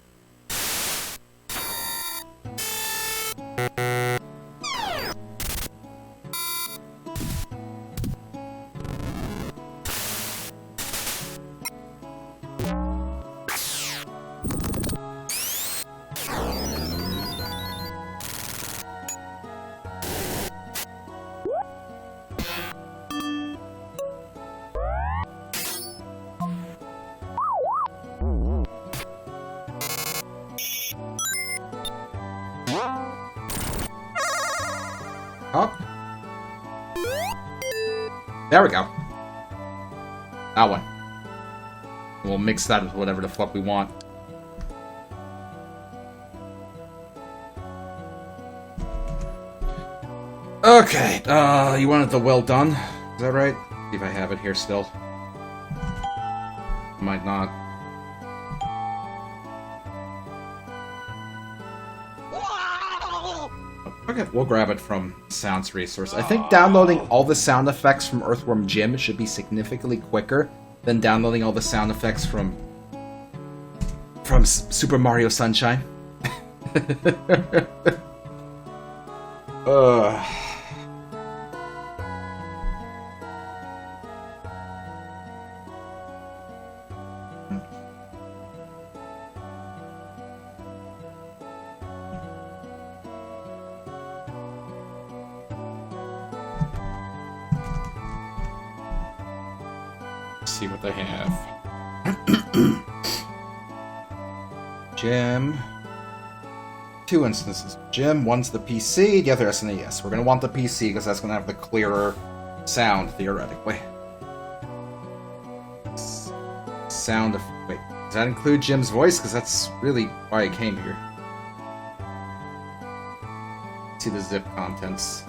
Up. There we go. That one. We'll mix that with whatever the fuck we want. Okay, you wanted the well done? Is that right? See if I have it here still. Might not. Okay, we'll grab it from Sounds Resource. I think downloading all the sound effects from Earthworm Jim should be significantly quicker than downloading all the sound effects from Super Mario Sunshine. See what they have. Jim. Two instances. Jim, one's the PC, the other SNES. We're gonna want the PC because that's gonna have the clearer sound, theoretically. Sound of... Wait, does that include Jim's voice? Because that's really why I came here. See the zip contents.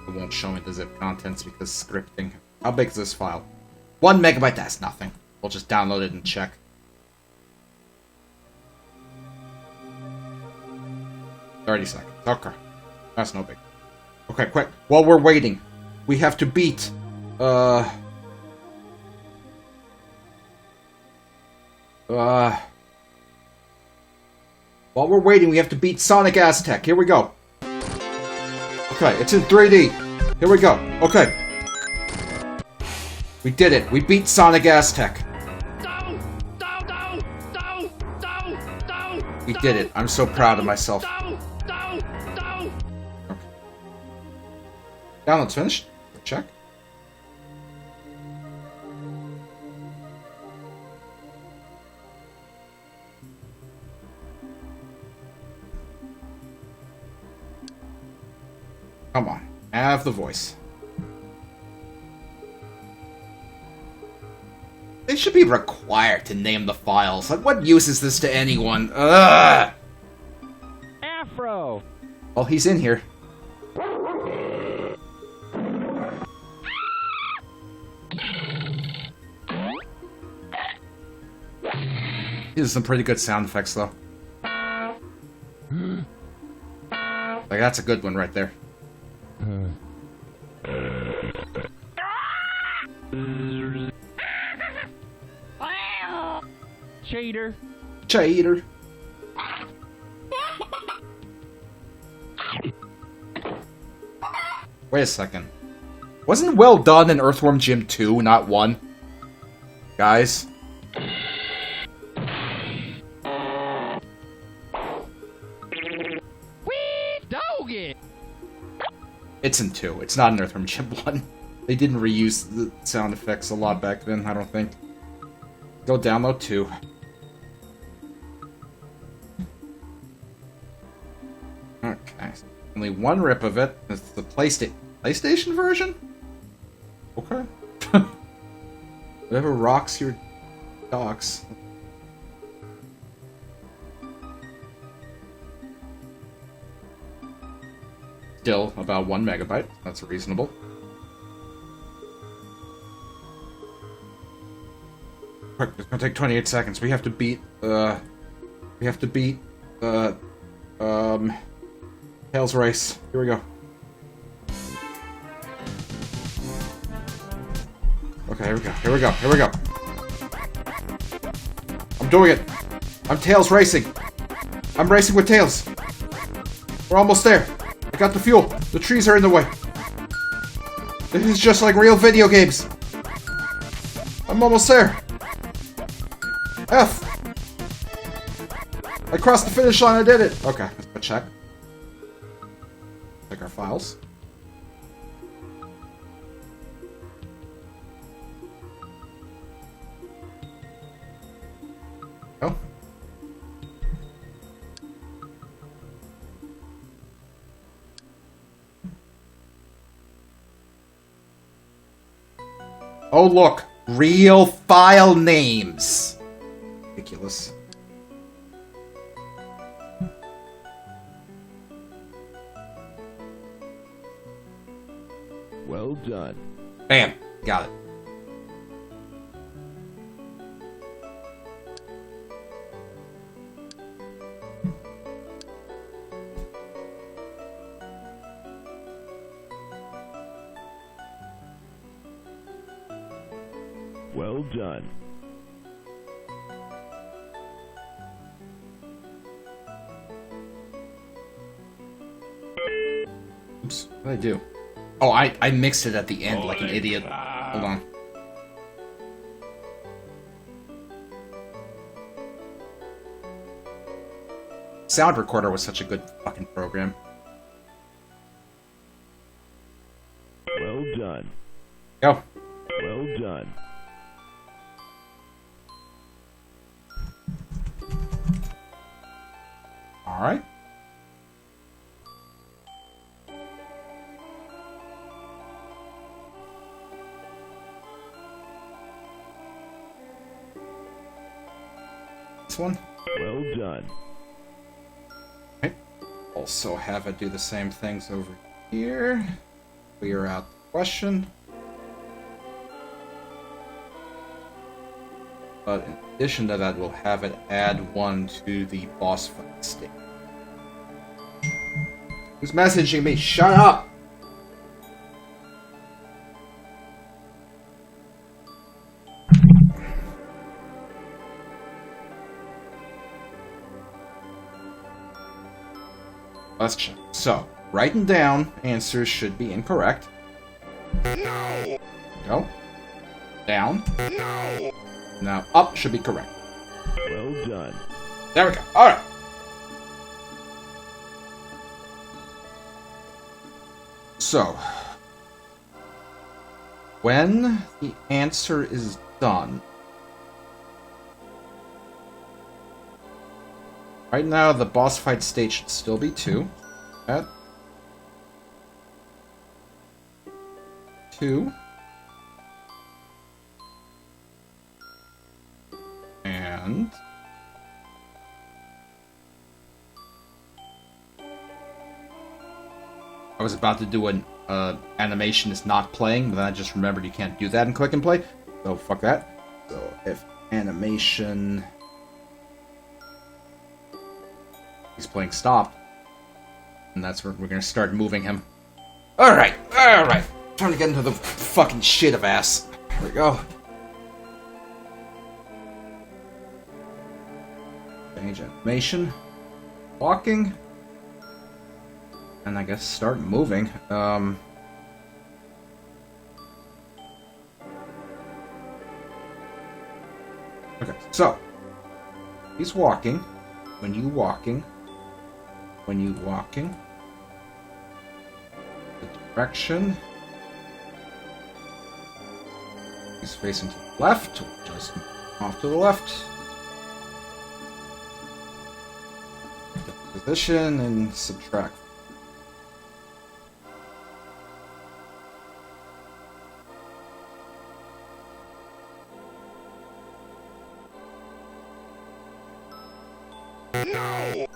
It won't show me the zip contents because scripting. How big is this file? 1 megabyte, that's nothing. We'll just download it and check. $30 seconds. Okay. That's no big. Okay, quick. While we're waiting, we have to beat... While we're waiting, we have to beat Sonic Aztec. Here we go. Okay, it's in 3D. Here we go. Okay. We did it. We beat Sonic Aztec. We did it. I'm so proud of myself. Okay. Download's finished. Check. Come on. Have the voice. They should be required to name the files. Like, what use is this to anyone? Ugh! Afro! Well, he's in here. He has some pretty good sound effects, though. Like, that's a good one right there. Cheater. Cheater. Wait a second. Wasn't Well Done in Earthworm Jim 2, not 1? Guys? Wee doggy. It's in 2. It's not in Earthworm Jim 1. They didn't reuse the sound effects a lot back then, I don't think. Go download 2. Okay. Only one rip of it. It's the PlayStation version? Okay. Whatever rocks your docks. Still about 1 megabyte. That's reasonable. Quick, it's gonna take 28 seconds. We have to beat, Tails Race. Here we go. Okay, here we go, here we go, here we go. I'm doing it. I'm Tails racing. I'm racing with Tails. We're almost there. I got the fuel. The trees are in the way. This is just like real video games. I'm almost there. F. I crossed the finish line. I did it. Okay, let's go check. Check our files. Oh. Oh, look. Real file names. Ridiculous. Well done. Bam. Got it. Well done. Oops. What did I do? Oh, I mixed it at the end like an idiot. Hold on. Sound Recorder was such a good fucking program. Well done. Go. Well done. Alright. This one. Well done. Okay. Also have it do the same things over here. Clear out the question. But in addition to that, we'll have it add one to the boss fight state. Who's messaging me? Shut up! Let's check. So, writing down answers should be incorrect. No! Go. Down. No! Now, up should be correct. Well done. There we go. Alright. So, when the answer is done, right now the boss fight state should still be 2. At 2. And I was about to do an animation is not playing, but then I just remembered you can't do that in Click and Play, so fuck that. So if animation he's playing stopped, and that's where we're gonna start moving him. Alright, alright. Time to get into the fucking shit of ass. Here we go. Change animation. Walking. And I guess start moving. Okay, so he's walking. When you walking. When you walking. The direction. He's facing to the left. Just off to the left. Position and subtract. No!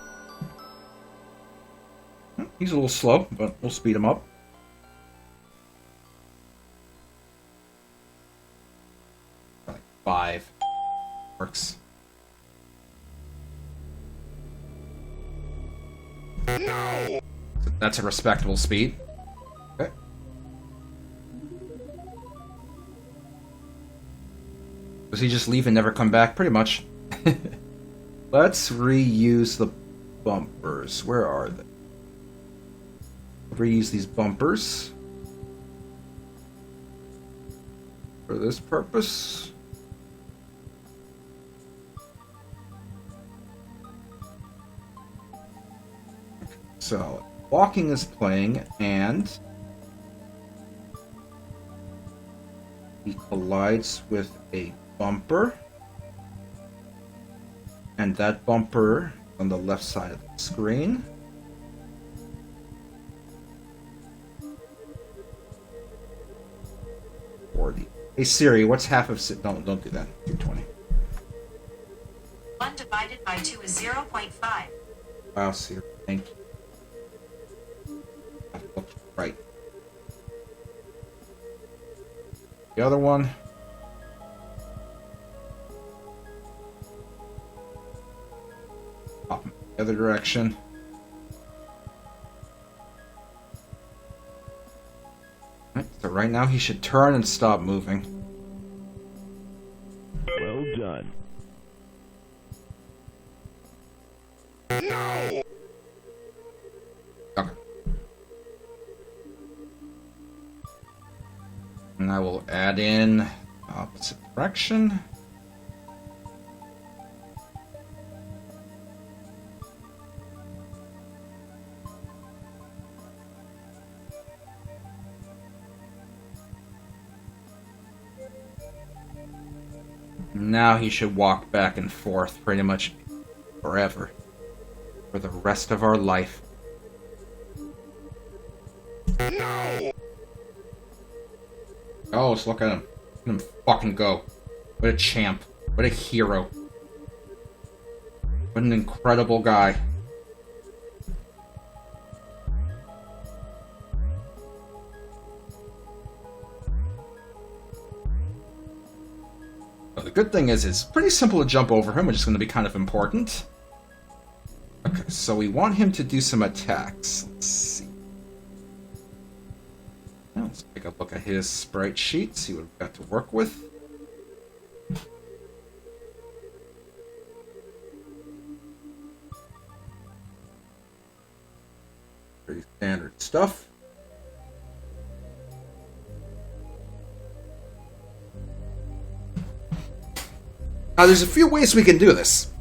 He's a little slow, but we'll speed him up. Like 5 works. No! That's a respectable speed. Okay. Does he just leave and never come back? Pretty much. Let's reuse the bumpers. Where are they? Reuse these bumpers for this purpose. So, walking is playing, and he collides with a bumper, and that bumper on the left side of the screen. Hey Siri, what's half of don't do that. 220. 1 divided by 2 is 0.5. Wow, Siri, thank you. Right. The other one. Up in the other direction. So right now he should turn and stop moving. Well done. No! Okay. And I will add in opposite direction. Now he should walk back and forth pretty much forever. for the rest of our life. No! Oh, let's look at him. Let him fucking go. What a champ. What a hero. What an incredible guy. Well, the good thing is it's pretty simple to jump over him, which is going to be kind of important. Okay, so we want him to do some attacks. Let's see. Now let's take a look at his sprite sheet, see what we've got to work with. Pretty standard stuff. Now there's a few ways we can do this.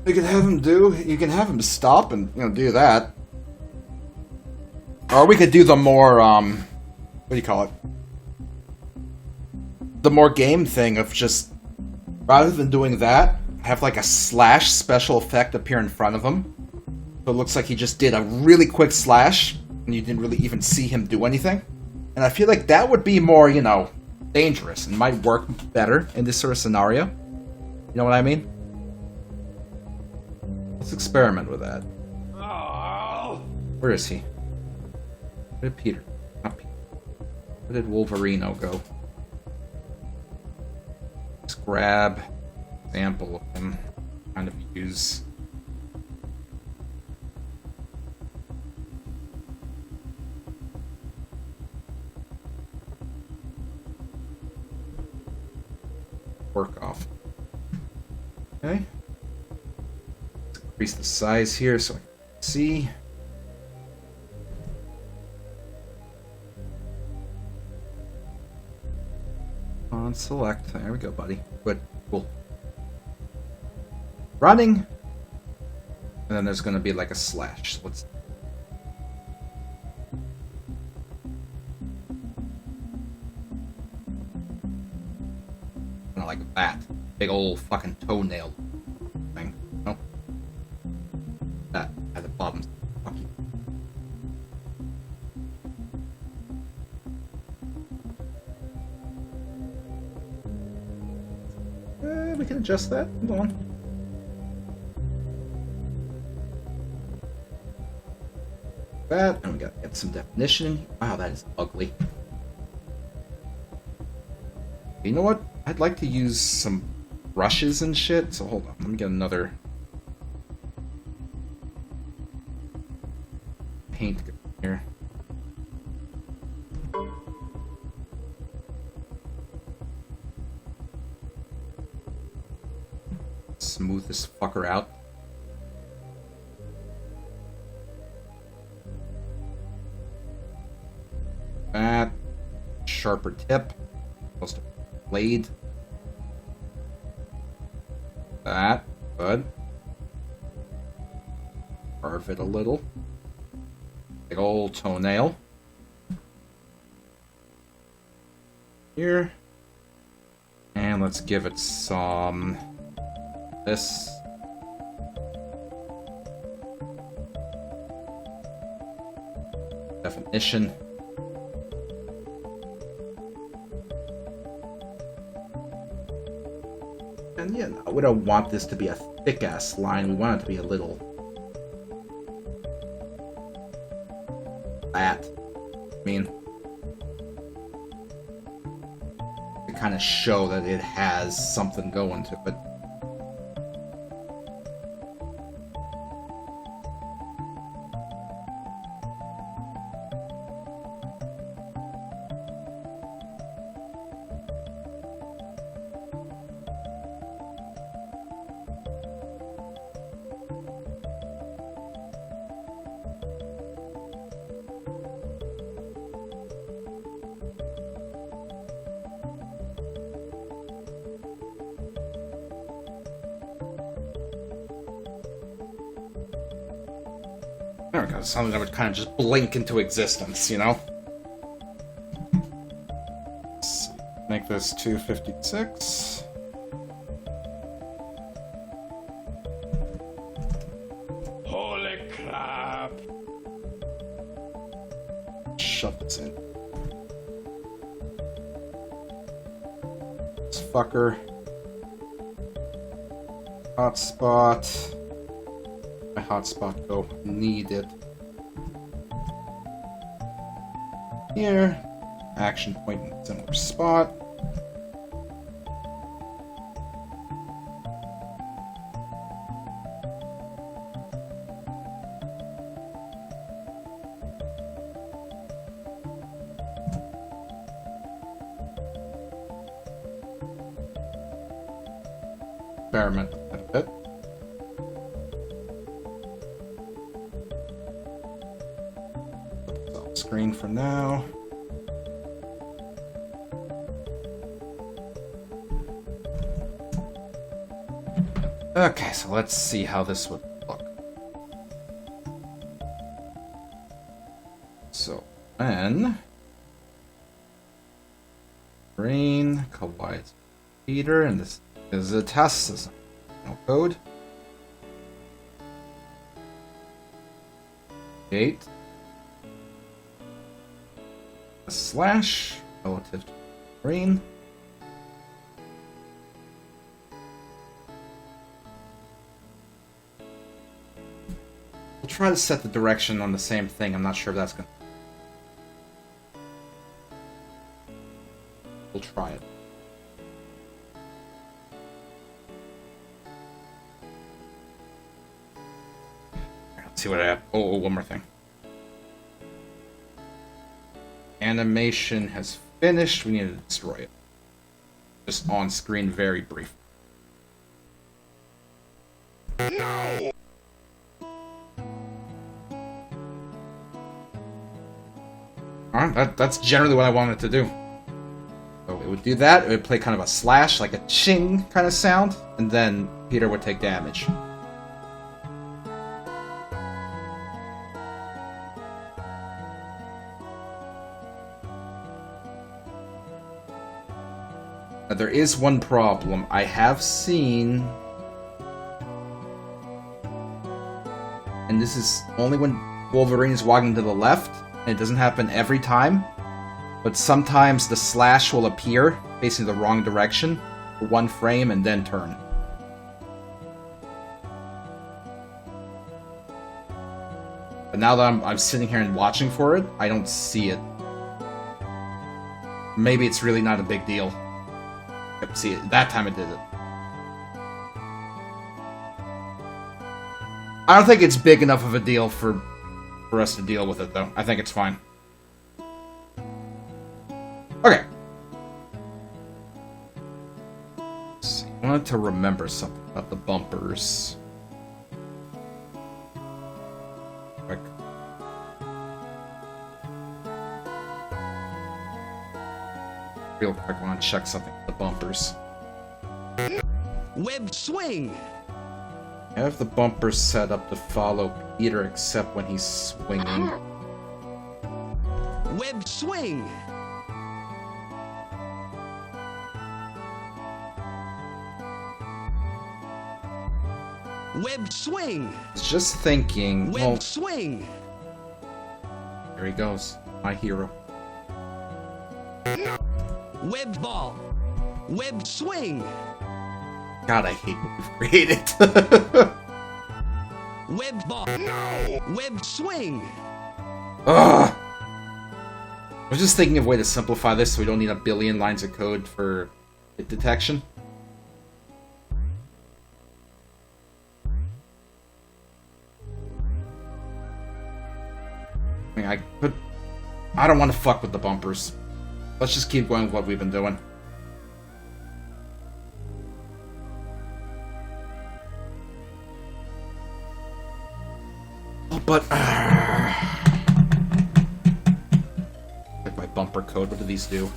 You can have him stop and, do that. Or we could do the more, what do you call it? The more game thing of just, rather than doing that, have like a slash special effect appear in front of him. So it looks like he just did a really quick slash, and you didn't really even see him do anything. And I feel like that would be more, dangerous, and might work better in this sort of scenario. You know what I mean? Let's experiment with that. Oh. Where is he? Where did Peter? Not Peter. Where did Wolverino go? Let's grab an example of him. Kind of use. Work off. Okay. Let's increase the size here so I can see. On select. There we go, buddy. Good. Cool. Running. And then there's going to be like a slash. So let's. Like that. Big old fucking toenail thing. No. That at the bottom. Fuck you. We can adjust that. Hold on. That, and we got to get some definition. Wow, that is ugly. You know what? I'd like to use some brushes and shit, so hold on, let me get another paint here. Smooth this fucker out. That sharper tip, close to blade. That, good. Carve it a little. Big old toenail. Here. And let's give it some... this. Definition. And yeah, no, we don't want this to be a thick-ass line. We want it to be a little... flat. I mean... to kind of show that it has something going to it. There we go, something that would kind of just blink into existence, you know? Let's see. Make this 256. shove this in. This fucker. Hotspot. My hotspot go. Need it. Here. Action point in a similar spot. Experiment a bit. Put this off screen for now. Okay, so let's see how this would look. So, when brain collides with Peter, and this is a test system. No code. 8. A slash relative to brain. We'll try to set the direction on the same thing. I'm not sure if that's gonna. We'll try it. See what I have. Oh, one more thing. Animation has finished. We need to destroy it. Just on screen, very brief. No. Alright, that's generally what I wanted to do. So it would do that. It would play kind of a slash, like a ching kind of sound, and then Peter would take damage. Now, there is one problem. I have seen, and this is only when Wolverine is walking to the left, and it doesn't happen every time, but sometimes the slash will appear facing the wrong direction for one frame and then turn. But now that I'm sitting here and watching for it, I don't see it. Maybe it's really not a big deal. Yep, see, that time it did it. I don't think it's big enough of a deal for us to deal with it, though. I think it's fine. Okay. Let's see. I wanted to remember something about the bumpers. Quick. Real quick, I want to check something with the bumpers. Web swing. I have the bumpers set up to follow Peter except when he's swinging. Web swing. Web swing. I was just thinking, Web well, swing. there he goes. My hero. Web ball. Web swing. God, I hate what we've created. Web ball. No. Web swing. Ugh. I was just thinking of a way to simplify this so we don't need a billion lines of code for hit detection. I mean, I don't want to fuck with the bumpers. Let's just keep going with what we've been doing. Oh, but like my bumper code, what do these do?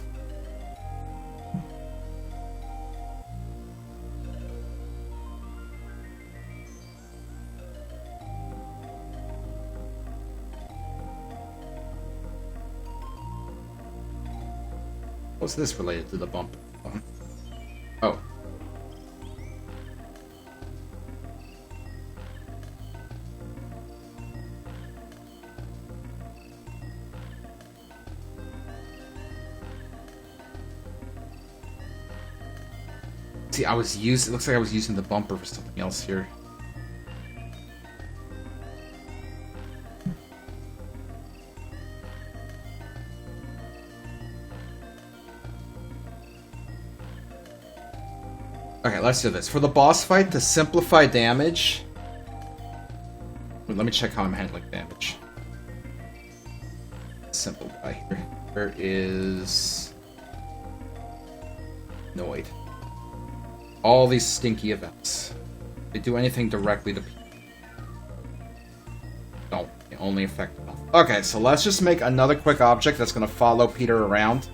What's this related to the bumper? Oh. See, I was using. It looks like I was using the bumper for something else here. Okay, let's do this. For the boss fight, to simplify damage... Wait, let me check how I'm handling damage. Simplify here. There is... No, wait. All these stinky events. They do anything directly to people. Don't. They only affect them. Okay, so let's just make another quick object that's going to follow Peter around.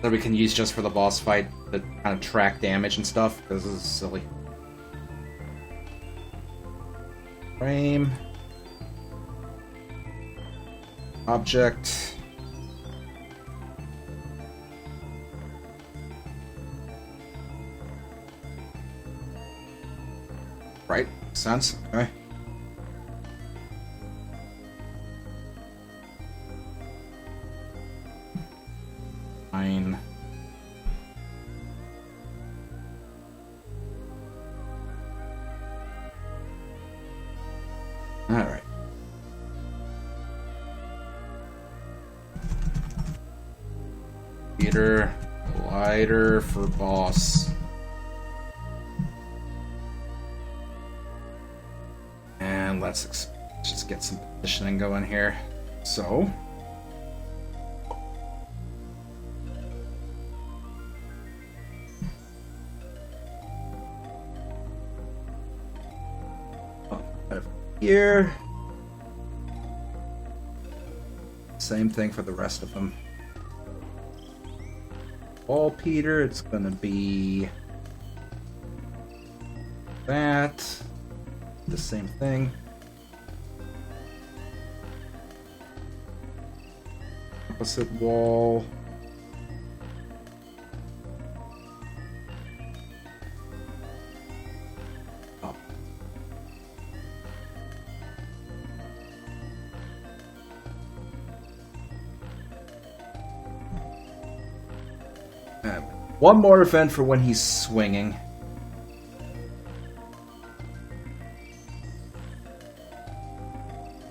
That we can use just for the boss fight to kind of track damage and stuff, because this is silly. Frame. Object. Right, makes sense. Okay. Fine. All right. Peter, glider for boss. And let's just get some positioning going here. So. Here. Same thing for the rest of them. All Peter, it's gonna be that. The same thing. Opposite wall. Up. One more event for when he's swinging.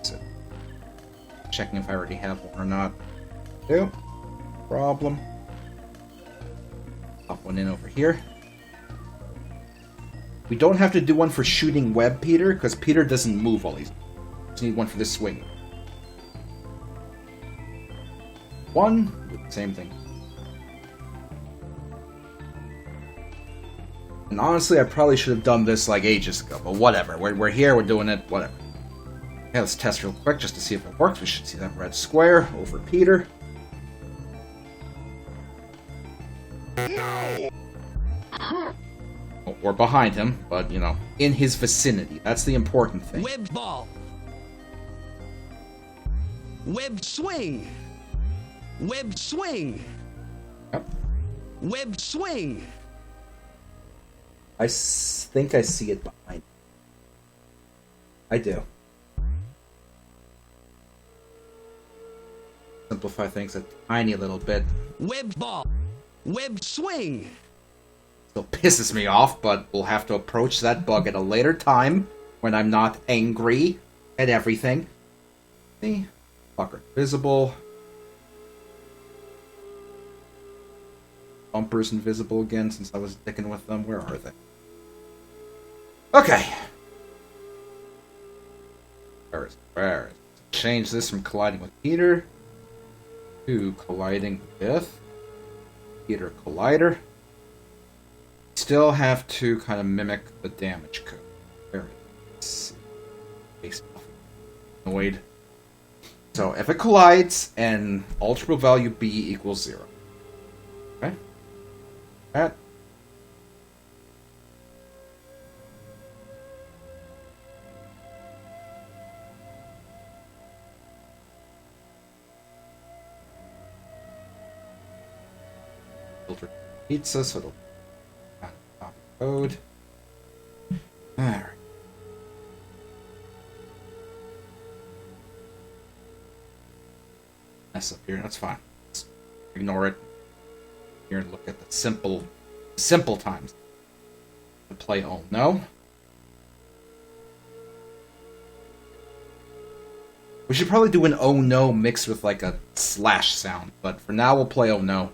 So, checking if I already have one or not. No problem. Pop one in over here. We don't have to do one for shooting web Peter, because Peter doesn't move all these. Just need one for this swing. One, same thing. And honestly, I probably should have done this like ages ago, but whatever. We're here, we're doing it, whatever. Okay, let's test real quick just to see if it works. We should see that red square over Peter. No! Or behind him, but, you know, in his vicinity. That's the important thing. Web ball. Web swing. Web swing. Yep. Web swing. I think I see it behind. I do. Simplify things a tiny little bit. Web ball. Web swing. Still pisses me off, but we'll have to approach that bug at a later time when I'm not angry at everything. See? Fucker. Visible. Bumpers invisible again since I was dicking with them. Where are they? Okay. Where is it? Change this from colliding with Peter to colliding with Peter Collider. Still have to kind of mimic the damage code. There it is. Base buff. Annoyed. So if it collides and ultimate value B equals 0. Okay. That. Filter pizza, so it'll copy code. Alright. Mess up here, that's fine. Let's ignore it. Here and look at the simple simple times. To play Oh No. We should probably do an Oh No mixed with like a slash sound, but for now we'll play Oh No.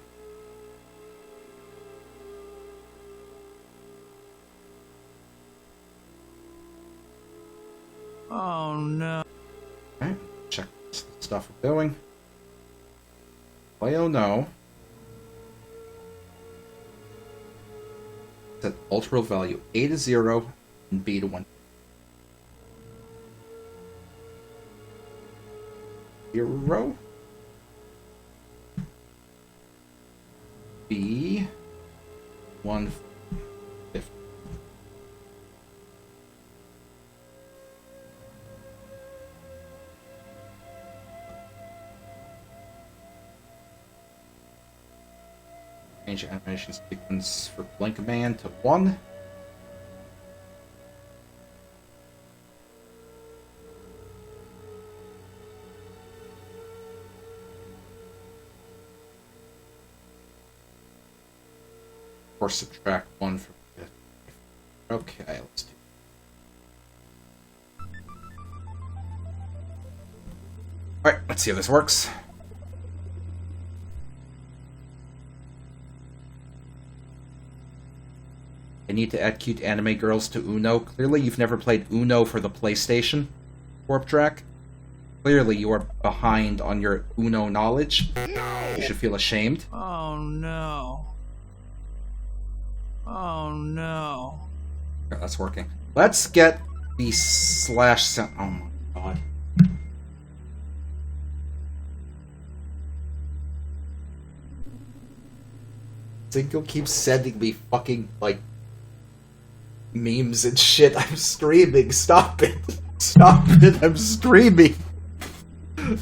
Oh no. Alright, check the stuff we're doing. Play Oh No. Set ultra value A to 0 and B to 1. 0. B 150. Change animation sequence for Blink Command to 1. Or subtract 1 from it. Okay, let's do. Alright, let's see how this works. I need to add cute anime girls to Uno. Clearly you've never played Uno for the PlayStation, Warp Track. Clearly you are behind on your Uno knowledge. You should feel ashamed. Oh no. Oh no. Okay, that's working. Let's get the slash sound. Oh my god. Zinko keeps sending me fucking, like, memes and shit. I'm streaming. Stop it. Stop it. I'm streaming.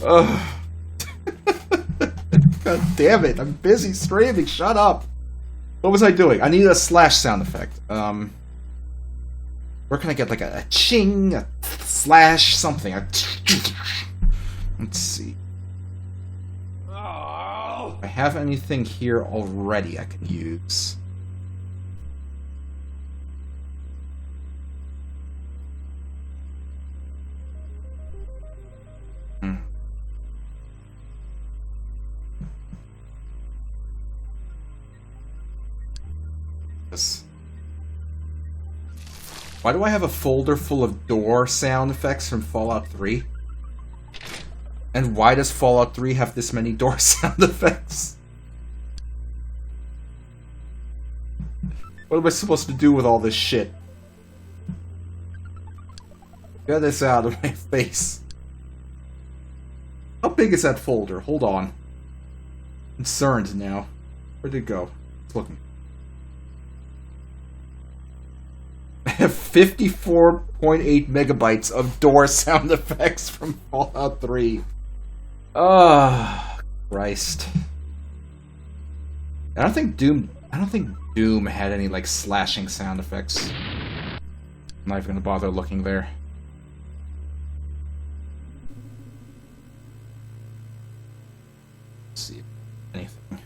Ugh. God damn it. I'm busy streaming. Shut up. What was I doing? I need a slash sound effect. Where can I get like a ching, a slash, something? Let's see. Oh. If I have anything here already I can use. Why do I have a folder full of door sound effects from Fallout 3? And why does Fallout 3 have this many door sound effects? What am I supposed to do with all this shit? Get this out of my face. How big is that folder? Hold on. I'm concerned now. Where'd it go? It's looking. I have 54.8 megabytes of door sound effects from Fallout 3. Ah, Christ. I don't think Doom had any like slashing sound effects. I'm not even gonna bother looking there. Let's see if anything.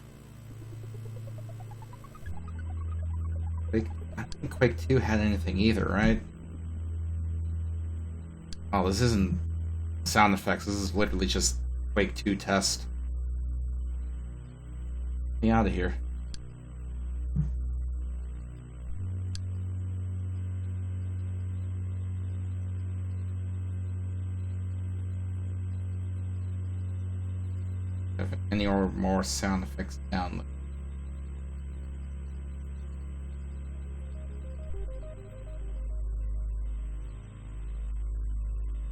I don't think Quake 2 had anything either, right? Oh, this isn't sound effects. This is literally just Quake 2 test. Get me out of here. Have any or more sound effects down?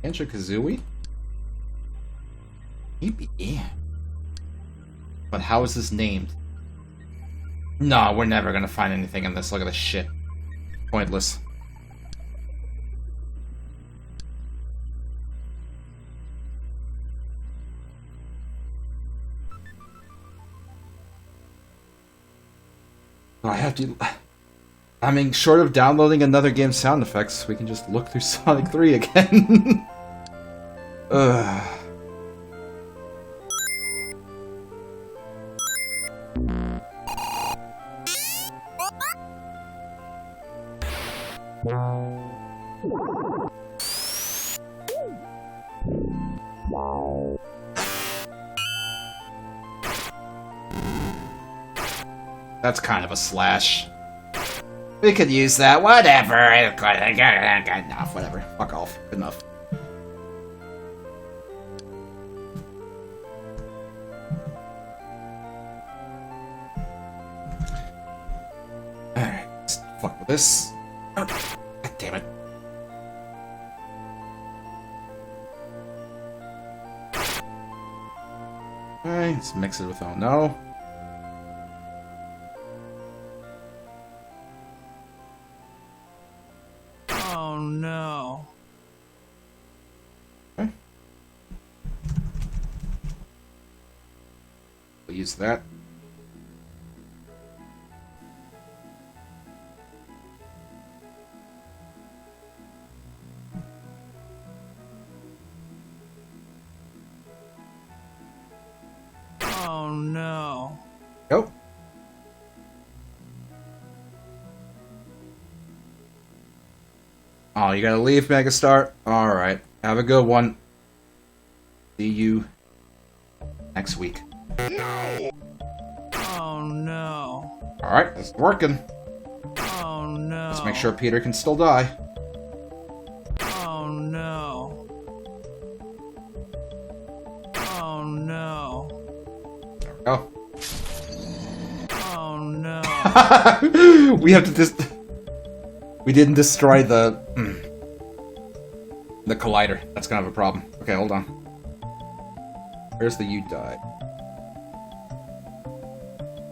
Banjo-Kazooie? Maybe. But how is this named? No, we're never gonna find anything in this. Look at this shit. Pointless. I have to... I mean, short of downloading another game's sound effects, we can just look through Sonic 3 again. Ugh. That's kind of a slash. We could use that. Whatever. Enough. Whatever. Fuck off. Good enough. Alright. Let's fuck with this. Oh, God damn it. Alright. Let's mix it with oh no. Oh no. Okay. We'll use that. Oh no. Go. Oh, you gotta leave, Megastar? Alright. Have a good one. See you next week. Oh no. Alright, it's working. Oh no. Let's make sure Peter can still die. Oh no. Oh no. There we go. Oh no. We have to we didn't destroy the collider. That's kind of a problem. Okay, hold on. Where's the U die?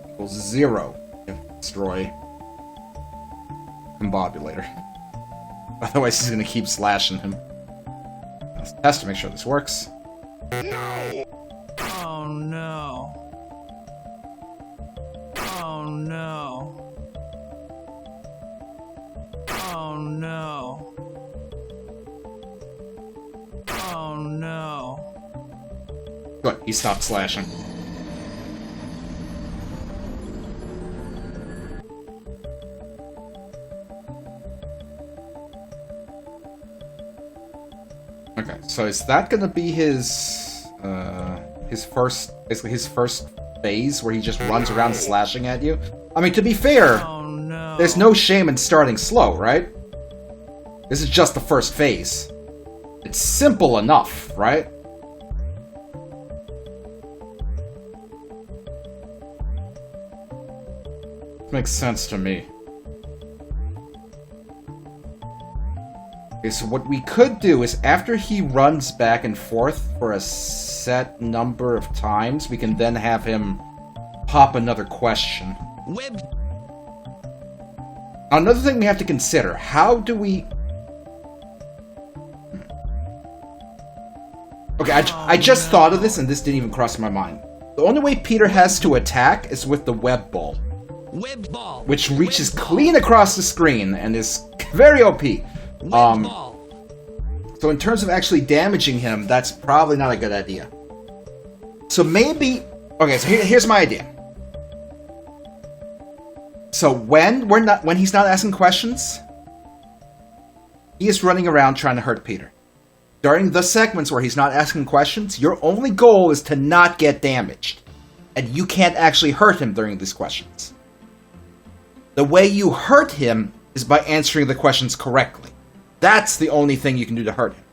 Equals 0. Destroy combobulator. Otherwise he's gonna keep slashing him. Let's test to make sure this works. Oh no. Oh no. Oh no. Oh no. Good, he stopped slashing. Okay, so is that gonna be his first, basically his first phase where he just runs around slashing at you? I mean, to be fair, Oh no. there's no shame in starting slow, right? This is just the first phase. It's simple enough, right? Makes sense to me. Okay, so what we could do is after he runs back and forth for a set number of times, we can then have him pop another question. Web. Another thing we have to consider, how do we... Okay, I just thought of this and this didn't even cross my mind. The only way Peter has to attack is with the web ball, Web ball. which reaches Web ball. clean across the screen and is very OP. Web ball. So in terms of actually damaging him, that's probably not a good idea. So maybe... Okay, so here's my idea. So when he's not asking questions, he is running around trying to hurt Peter. During the segments where he's not asking questions, your only goal is to not get damaged. And you can't actually hurt him during these questions. The way you hurt him is by answering the questions correctly. That's the only thing you can do to hurt him.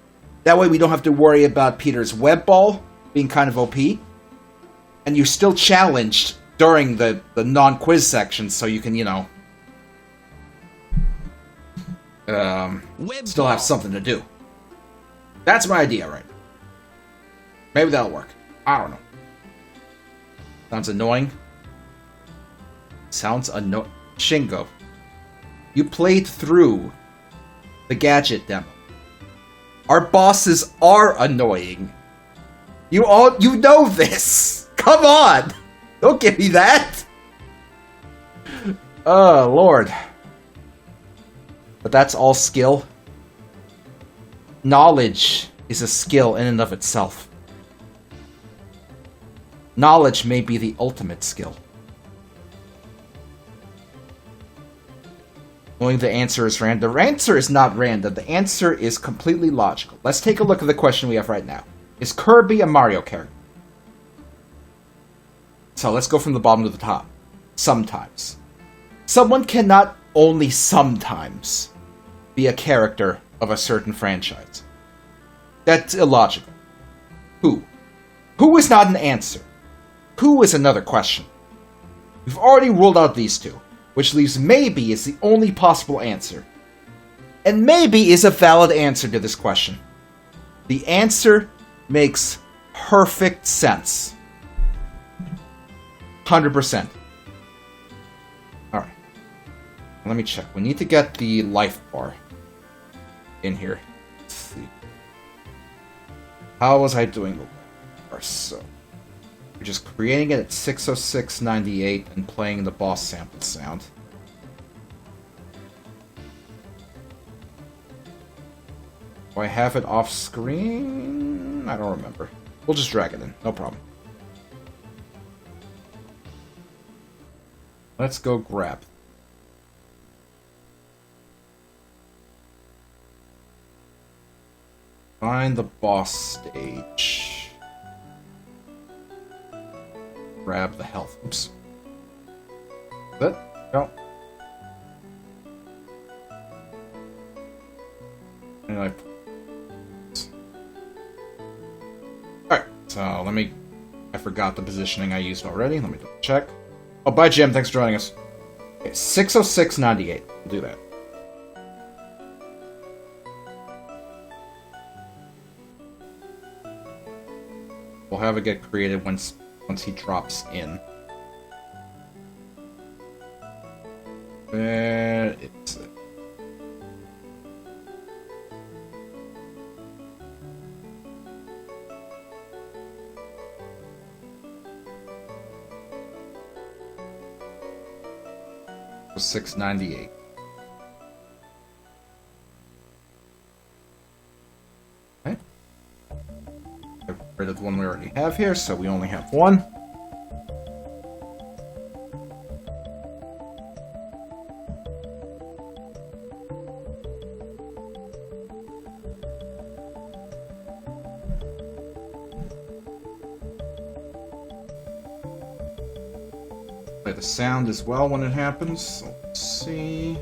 That way we don't have to worry about Peter's web ball being kind of OP. And you're still challenged during the non-quiz sections, so you can, you know... Web still ball. have something to do. That's my idea, right? Maybe that'll work. I don't know. Sounds annoying. Sounds annoying. Shingo, you played through the gadget demo. Our bosses are annoying. You know this. Come on. Don't give me that. Oh, Lord. But that's all skill. Knowledge is a skill in and of itself. Knowledge may be the ultimate skill. knowing the answer is random. The answer is not random. The answer is completely logical. Let's take a look at the question we have right now. Is Kirby a Mario character? So let's go from the bottom to the top. Sometimes. Someone cannot only sometimes be a character of a certain franchise. That's illogical. Who? Who is not an answer. Who is another question. We've already ruled out these two, which leaves maybe as the only possible answer. And maybe is a valid answer to this question. The answer makes perfect sense. 100%. Alright. Let me check. We need to get the life bar in here. Let's see. How was I doing the life bar? So, we're just creating it at 606.98 and playing the boss sample sound. Do I have it off screen? I don't remember. We'll just drag it in. No problem. Let's go grab. Find the boss stage. Grab the health. Oops. That? No. And Alright, so let me... I forgot the positioning I used already. Let me double check. Oh, bye, Jim. Thanks for joining us. Okay, 606.98. We'll do that. We'll have it get created once he drops in. Where is it? $6.98. Okay. Get rid of the one we already have here, so we only have one. Play the sound as well when it happens. So let's see.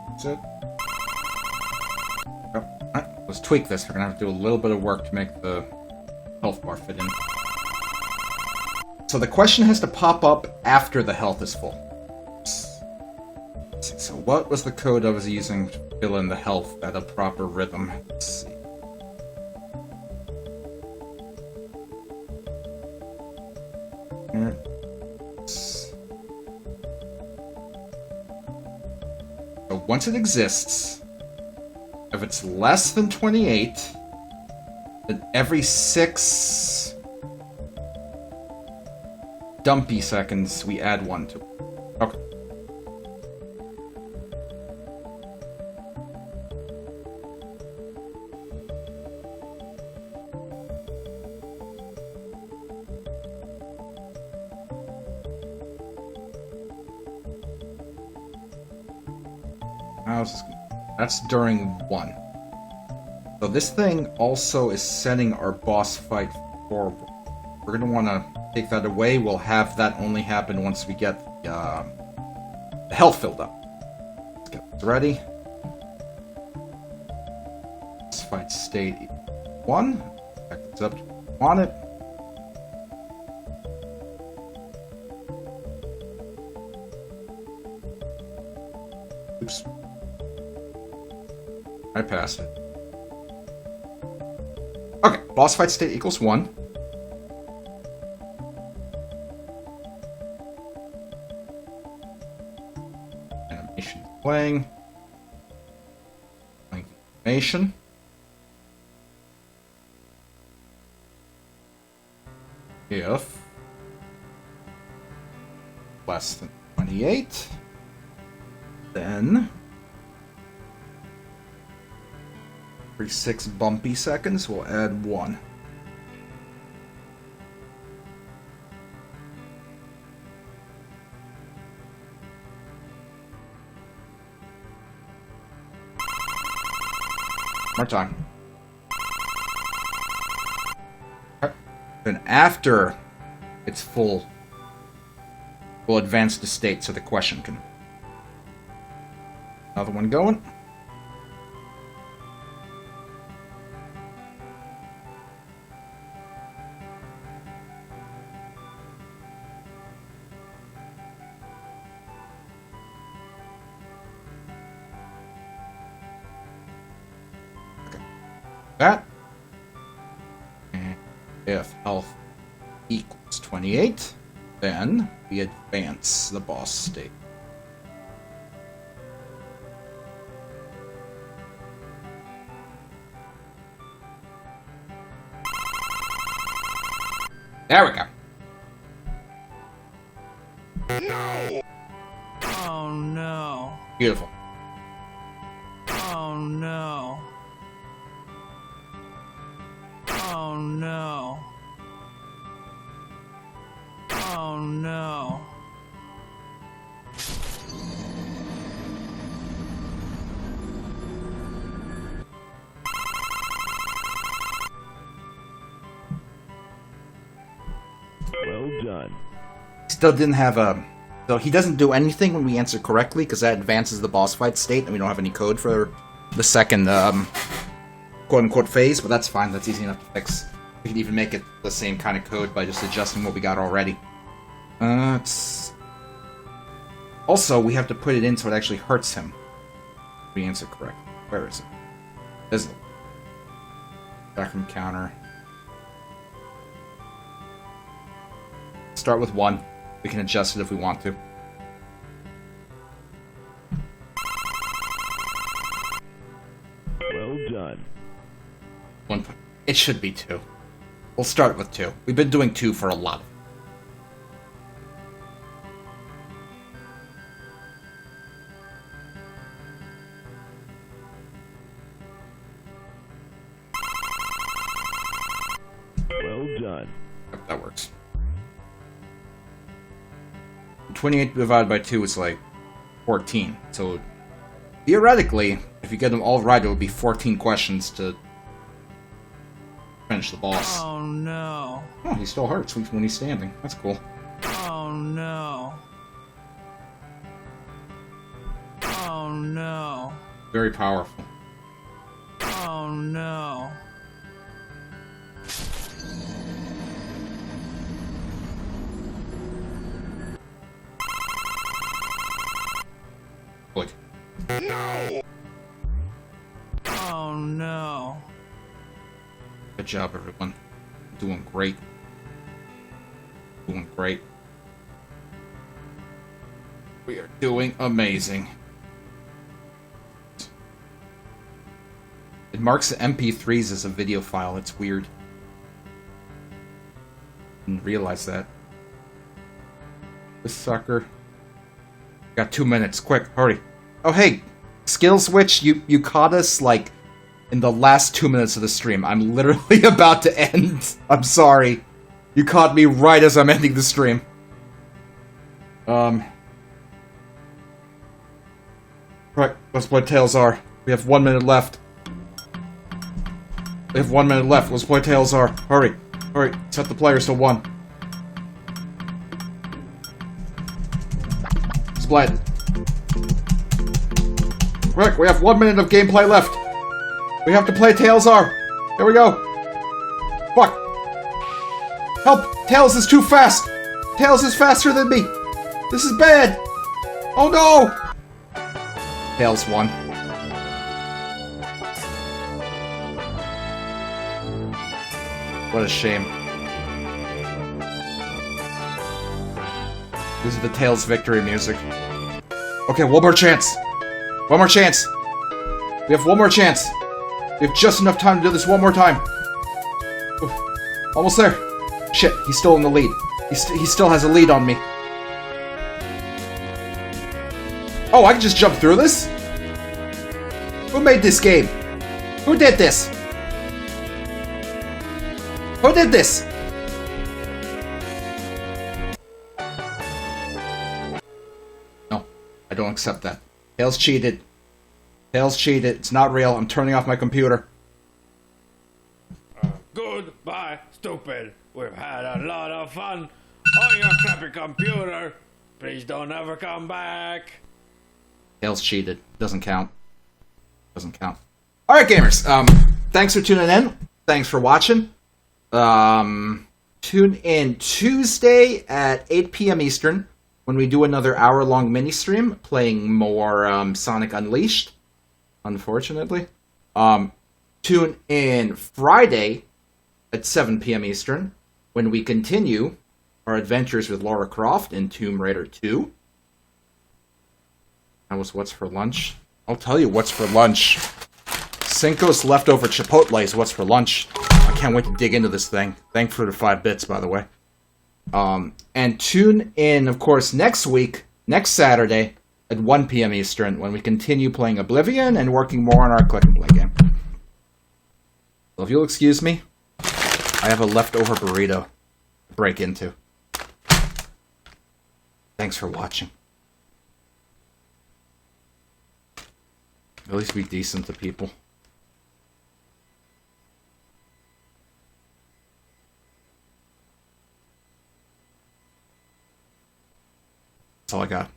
That's it. Oh, alright, let's tweak this. We're gonna have to do a little bit of work to make the health bar fit in. So the question has to pop up after the health is full. So what was the code I was using to fill in the health at a proper rhythm? Let's see. Here. So once it exists, if it's less than 28, then every 6 dumpy seconds we add 1 to it. Okay. That's during 1. So this thing also is setting our boss fight forward. We're going to want to take that away. We'll have that only happen once we get the health filled up. Let's get this ready. Boss fight state 1. Back this up to where we want it. Oops. I passed it. Okay, boss fight state equals 1. Animation playing. Animation. If less than 28, then Every 6 bumpy seconds, we'll add 1. More time. Okay. Then after it's full, we'll advance the state so the question can... Another one going. That. And if health equals 28, then we advance the boss state. There we go. No! Oh no. Beautiful. Oh no. Oh no. Oh no. Well done. Still didn't have a... So he doesn't do anything when we answer correctly, because that advances the boss fight state, and we don't have any code for the second, quote-unquote phase, but that's fine, that's easy enough to fix. We can even make it the same kind of code by just adjusting what we got already. Also, we have to put it in so it actually hurts him. We answer correctly. Where is it? There's it. Back from counter. Start with 1. We can adjust it if we want to. Well done. 1 point. It should be 2. We'll start with 2. We've been doing 2 for a lot. Well done. Yep, that works. 28 divided by 2 is like 14. So theoretically, if you get them all right, it would be 14 questions to finish the boss. Oh no. Oh, he still hurts when he's standing. That's cool. Oh no. Oh no. Very powerful. Oh no. Good. No! Oh no. Good job, everyone. Doing great. Doing great. We are doing amazing. It marks the MP3s as a video file. It's weird. Didn't realize that. This sucker. Got 2 minutes. Quick, hurry. Oh, hey. Skill switch, you caught us, like, in the last 2 minutes of the stream. I'm literally about to end. I'm sorry. You caught me right as I'm ending the stream. Right, let's play Tails R. We have 1 minute left. We have 1 minute left. Let's play Tails R. Hurry. Hurry. Set the players to 1. Split. Rick, we have 1 minute of gameplay left. We have to play Tails R. Here we go. Fuck. Help! Tails is too fast! Tails is faster than me! This is bad! Oh no! Tails won. What a shame. This is the Tails victory music. Okay, one more chance. One more chance. We have 1 more chance. We have just enough time to do this 1 more time. Oof. Almost there. Shit, he's still in the lead. He still has a lead on me. Oh, I can just jump through this? Who made this game? Who did this? Who did this? No, I don't accept that. Tails cheated. Tails cheated. It's not real. I'm turning off my computer. Goodbye, stupid. We've had a lot of fun on your crappy computer. Please don't ever come back. Tails cheated. Doesn't count. Doesn't count. Alright, gamers. Thanks for tuning in. Thanks for watching. Tune in Tuesday at 8 p.m. Eastern when we do another hour-long mini-stream playing more Sonic Unleashed, unfortunately. Tune in Friday at 7 p.m. Eastern when we continue our adventures with Lara Croft in Tomb Raider 2. That was what's for lunch. I'll tell you what's for lunch. Cinco's leftover Chipotle is what's for lunch. I can't wait to dig into this thing. Thanks for the 5 bits, by the way. And tune in, of course, next week, next Saturday, at 1 p.m. Eastern, when we continue playing Oblivion and working more on our Click and Play game. So if you'll excuse me, I have a leftover burrito to break into. Thanks for watching. At least be decent to people. That's all I got.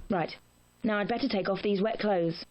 Right. Now I'd better take off these wet clothes.